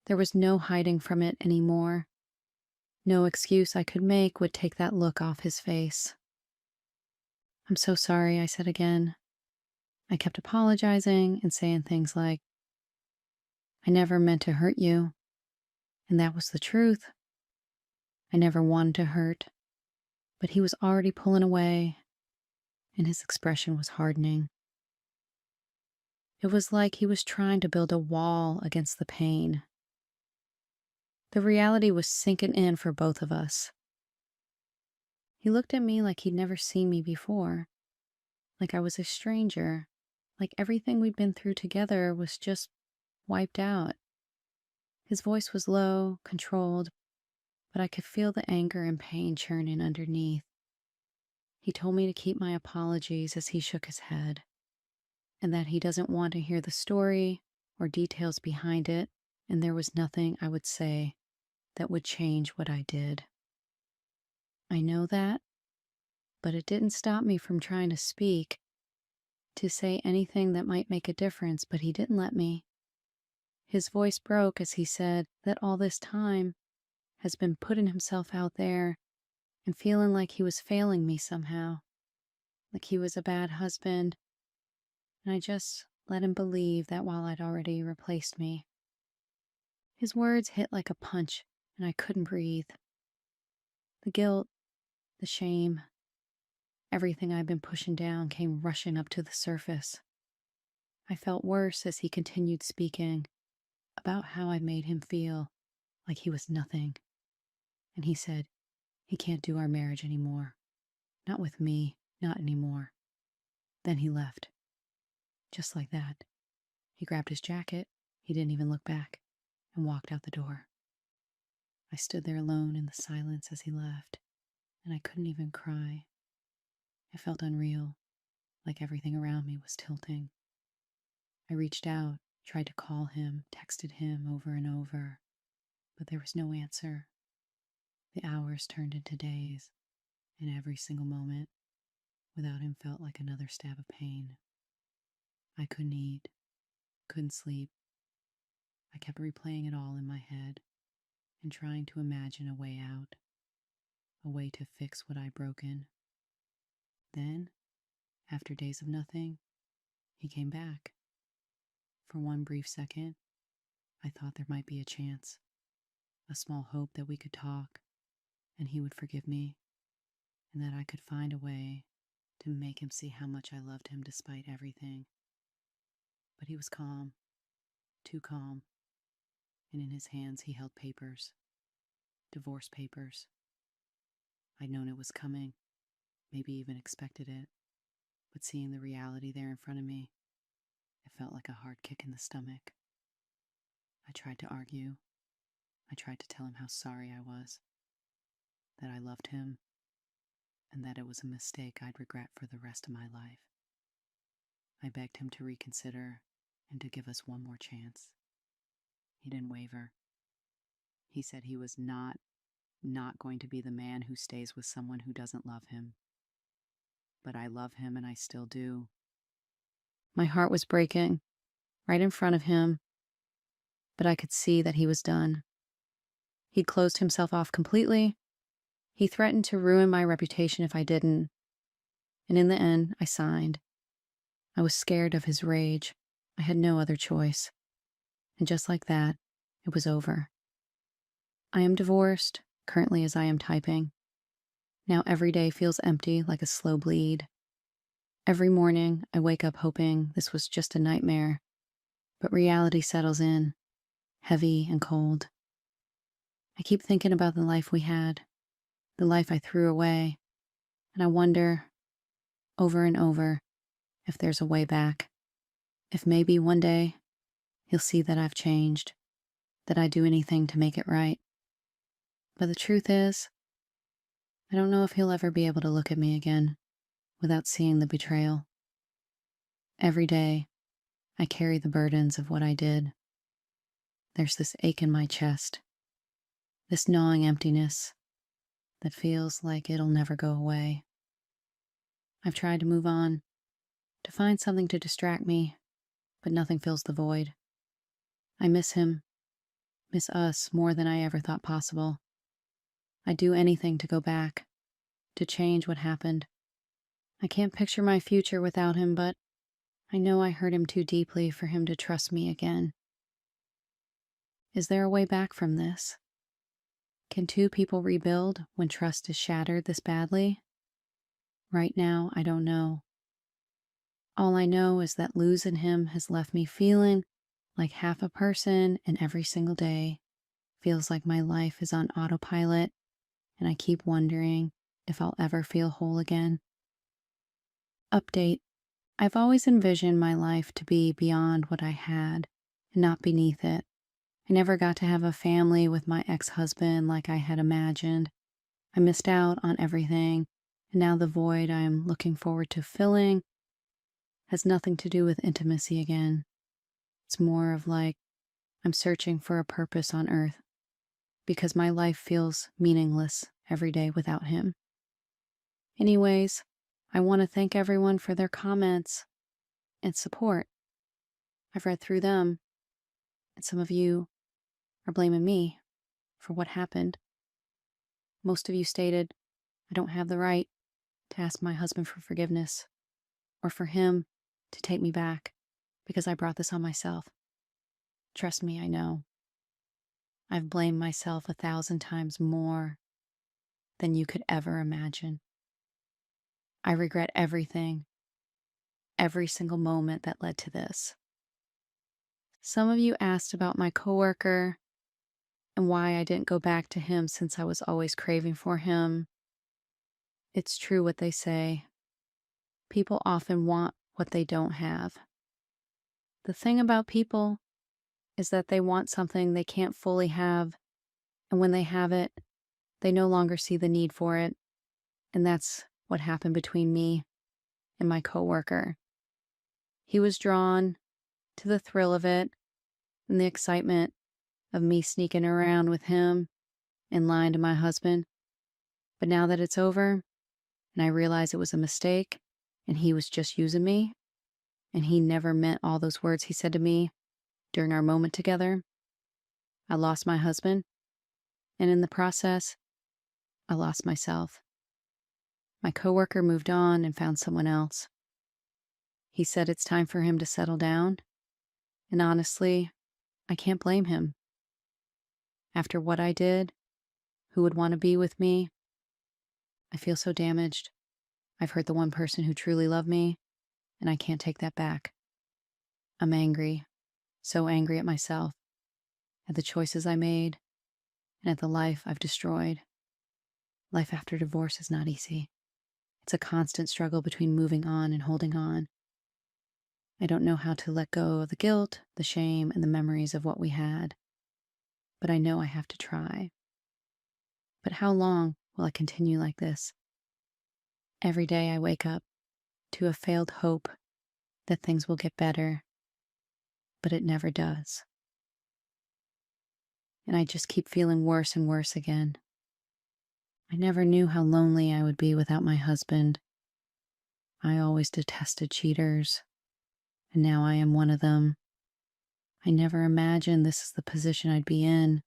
There was no hiding from it anymore. No excuse I could make would take that look off his face. "I'm so sorry," I said again. I kept apologizing and saying things like, "I never meant to hurt you," and that was the truth. I never wanted to hurt, but he was already pulling away, and his expression was hardening. It was like he was trying to build a wall against the pain. The reality was sinking in for both of us. He looked at me like he'd never seen me before, like I was a stranger, like everything we'd been through together was just wiped out. His voice was low, controlled, but I could feel the anger and pain churning underneath. He told me to keep my apologies as he shook his head, and that he doesn't want to hear the story or details behind it, and there was nothing I would say that would change what I did. I know that, but it didn't stop me from trying to speak, to say anything that might make a difference, but he didn't let me. His voice broke as he said that all this time has been putting himself out there and feeling like he was failing me somehow, like he was a bad husband, and I just let him believe that while I'd already replaced me. His words hit like a punch, and I couldn't breathe. The guilt, the shame, everything I'd been pushing down came rushing up to the surface. I felt worse as he continued speaking about how I made him feel like he was nothing. And he said, he can't do our marriage anymore. Not with me, not anymore. Then he left. Just like that. He grabbed his jacket, he didn't even look back, and walked out the door. I stood there alone in the silence as he left, and I couldn't even cry. It felt unreal, like everything around me was tilting. I reached out, tried to call him, texted him over and over, but there was no answer. The hours turned into days, and every single moment without him felt like another stab of pain. I couldn't eat, couldn't sleep. I kept replaying it all in my head and trying to imagine a way out, a way to fix what I'd broken. Then, after days of nothing, he came back. For one brief second, I thought there might be a chance, a small hope that we could talk and he would forgive me, and that I could find a way to make him see how much I loved him despite everything. But he was calm, too calm, and in his hands he held papers, divorce papers. I'd known it was coming, maybe even expected it, but seeing the reality there in front of me, it felt like a hard kick in the stomach. I tried to argue. I tried to tell him how sorry I was, that I loved him, and that it was a mistake I'd regret for the rest of my life. I begged him to reconsider and to give us one more chance. He didn't waver. He said he was not going to be the man who stays with someone who doesn't love him. But I love him, and I still do. My heart was breaking, right in front of him, but I could see that he was done. He'd closed himself off completely. He threatened to ruin my reputation if I didn't. And in the end, I signed. I was scared of his rage. I had no other choice. And just like that, it was over. I am divorced, currently as I am typing. Now every day feels empty, like a slow bleed. Every morning, I wake up hoping this was just a nightmare, but reality settles in, heavy and cold. I keep thinking about the life we had, the life I threw away, and I wonder, over and over, if there's a way back. If maybe one day, he'll see that I've changed, that I'd do anything to make it right. But the truth is, I don't know if he'll ever be able to look at me again without seeing the betrayal. Every day, I carry the burdens of what I did. There's this ache in my chest, this gnawing emptiness that feels like it'll never go away. I've tried to move on, to find something to distract me, but nothing fills the void. I miss him, miss us more than I ever thought possible. I'd do anything to go back, to change what happened. I can't picture my future without him, but I know I hurt him too deeply for him to trust me again. Is there a way back from this? Can two people rebuild when trust is shattered this badly? Right now, I don't know. All I know is that losing him has left me feeling like half a person, and every single day feels like my life is on autopilot, and I keep wondering if I'll ever feel whole again. Update. I've always envisioned my life to be beyond what I had and not beneath it. I never got to have a family with my ex-husband like I had imagined. I missed out on everything, and now the void I am looking forward to filling has nothing to do with intimacy again. It's more of like I'm searching for a purpose on earth because my life feels meaningless every day without him. Anyways, I want to thank everyone for their comments and support. I've read through them, and some of you are blaming me for what happened. Most of you stated I don't have the right to ask my husband for forgiveness or for him to take me back because I brought this on myself. Trust me, I know. I've blamed myself 1,000 times more than you could ever imagine. I regret everything, every single moment that led to this. Some of you asked about my coworker and why I didn't go back to him since I was always craving for him. It's true what they say. People often want what they don't have. The thing about people is that they want something they can't fully have, and when they have it, they no longer see the need for it. And that's what happened between me and my coworker. He was drawn to the thrill of it and the excitement of me sneaking around with him and lying to my husband. But now that it's over, and I realize it was a mistake, and he was just using me, and he never meant all those words he said to me during our moment together, I lost my husband, and in the process, I lost myself. My coworker moved on and found someone else. He said it's time for him to settle down, and honestly, I can't blame him. After what I did, who would want to be with me? I feel so damaged. I've hurt the one person who truly loved me, and I can't take that back. I'm angry, so angry at myself, at the choices I made, and at the life I've destroyed. Life after divorce is not easy. It's a constant struggle between moving on and holding on. I don't know how to let go of the guilt, the shame, and the memories of what we had, but I know I have to try. But how long will I continue like this? Every day I wake up to a failed hope that things will get better, but it never does. And I just keep feeling worse and worse again. I never knew how lonely I would be without my husband. I always detested cheaters, and now I am one of them. I never imagined this is the position I'd be in.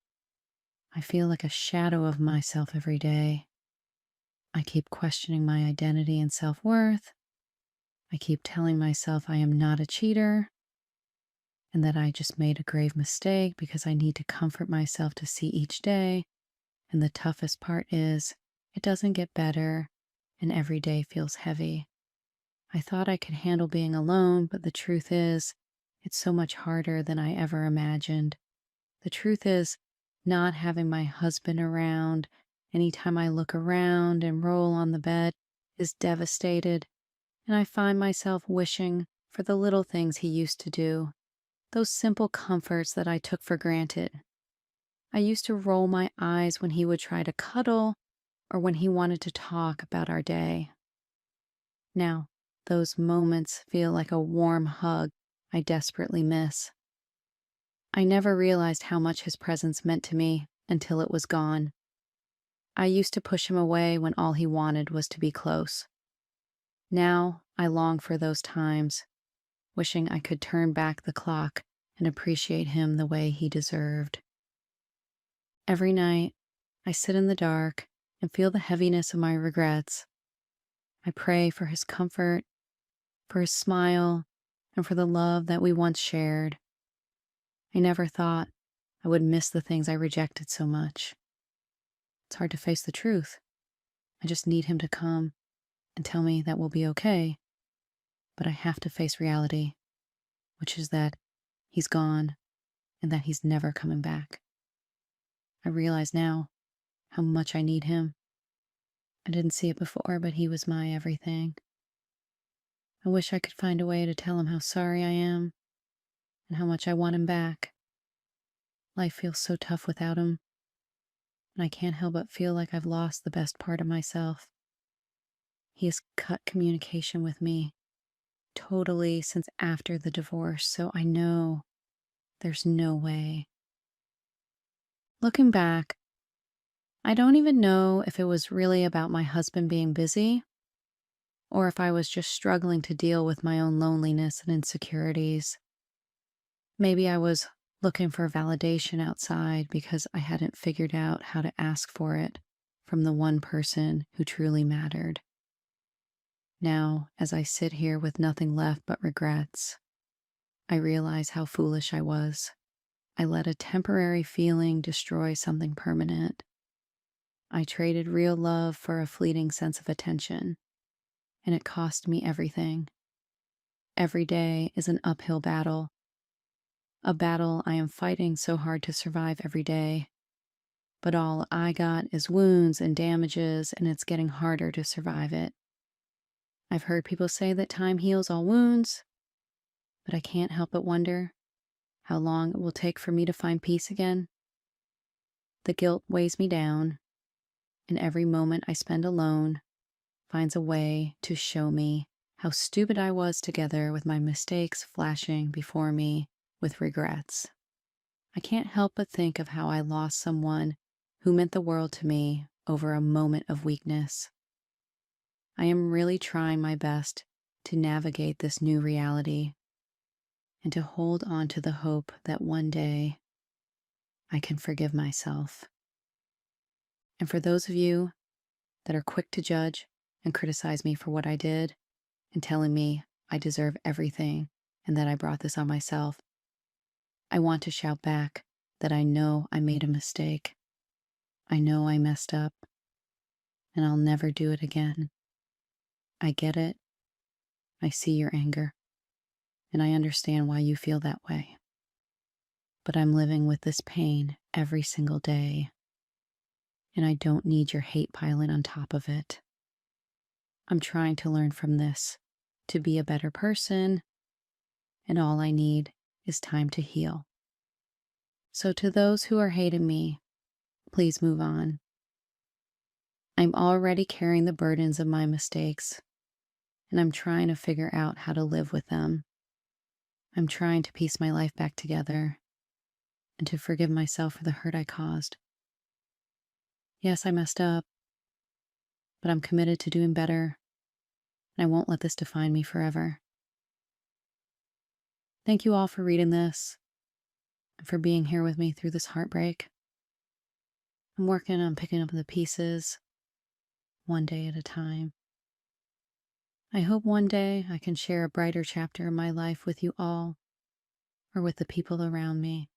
I feel like a shadow of myself every day. I keep questioning my identity and self-worth. I keep telling myself I am not a cheater and that I just made a grave mistake because I need to comfort myself to see each day. And the toughest part is it doesn't get better and every day feels heavy. I thought I could handle being alone, but the truth is it's so much harder than I ever imagined. The truth is not having my husband around anytime I look around and roll on the bed is devastated, and I find myself wishing for the little things he used to do, those simple comforts that I took for granted. I used to roll my eyes when he would try to cuddle or when he wanted to talk about our day. Now, those moments feel like a warm hug I desperately miss. I never realized how much his presence meant to me until it was gone. I used to push him away when all he wanted was to be close. Now I long for those times, wishing I could turn back the clock and appreciate him the way he deserved. Every night, I sit in the dark and feel the heaviness of my regrets. I pray for his comfort, for his smile, and for the love that we once shared. I never thought I would miss the things I rejected so much. It's hard to face the truth. I just need him to come and tell me that we'll be okay. But I have to face reality, which is that he's gone and that he's never coming back. I realize now how much I need him. I didn't see it before, but he was my everything. I wish I could find a way to tell him how sorry I am and how much I want him back. Life feels so tough without him, and I can't help but feel like I've lost the best part of myself. He has cut communication with me totally since after the divorce, so I know there's no way. Looking back, I don't even know if it was really about my husband being busy or if I was just struggling to deal with my own loneliness and insecurities. Maybe I was looking for validation outside because I hadn't figured out how to ask for it from the one person who truly mattered. Now, as I sit here with nothing left but regrets, I realize how foolish I was. I let a temporary feeling destroy something permanent. I traded real love for a fleeting sense of attention, and it cost me everything. Every day is an uphill battle, a battle I am fighting so hard to survive every day. But all I got is wounds and damages, and it's getting harder to survive it. I've heard people say that time heals all wounds, but I can't help but wonder how long it will take for me to find peace again. The guilt weighs me down, and every moment I spend alone finds a way to show me how stupid I was together with my mistakes flashing before me with regrets. I can't help but think of how I lost someone who meant the world to me over a moment of weakness. I am really trying my best to navigate this new reality and to hold on to the hope that one day I can forgive myself. And for those of you that are quick to judge and criticize me for what I did and telling me I deserve everything and that I brought this on myself, I want to shout back that I know I made a mistake. I know I messed up, and I'll never do it again. I get it. I see your anger, and I understand why you feel that way. But I'm living with this pain every single day, and I don't need your hate piling on top of it. I'm trying to learn from this, to be a better person, and all I need is time to heal. So to those who are hating me, please move on. I'm already carrying the burdens of my mistakes, and I'm trying to figure out how to live with them. I'm trying to piece my life back together and to forgive myself for the hurt I caused. Yes, I messed up, but I'm committed to doing better, and I won't let this define me forever. Thank you all for reading this and for being here with me through this heartbreak. I'm working on picking up the pieces one day at a time. I hope one day I can share a brighter chapter of my life with you all or with the people around me.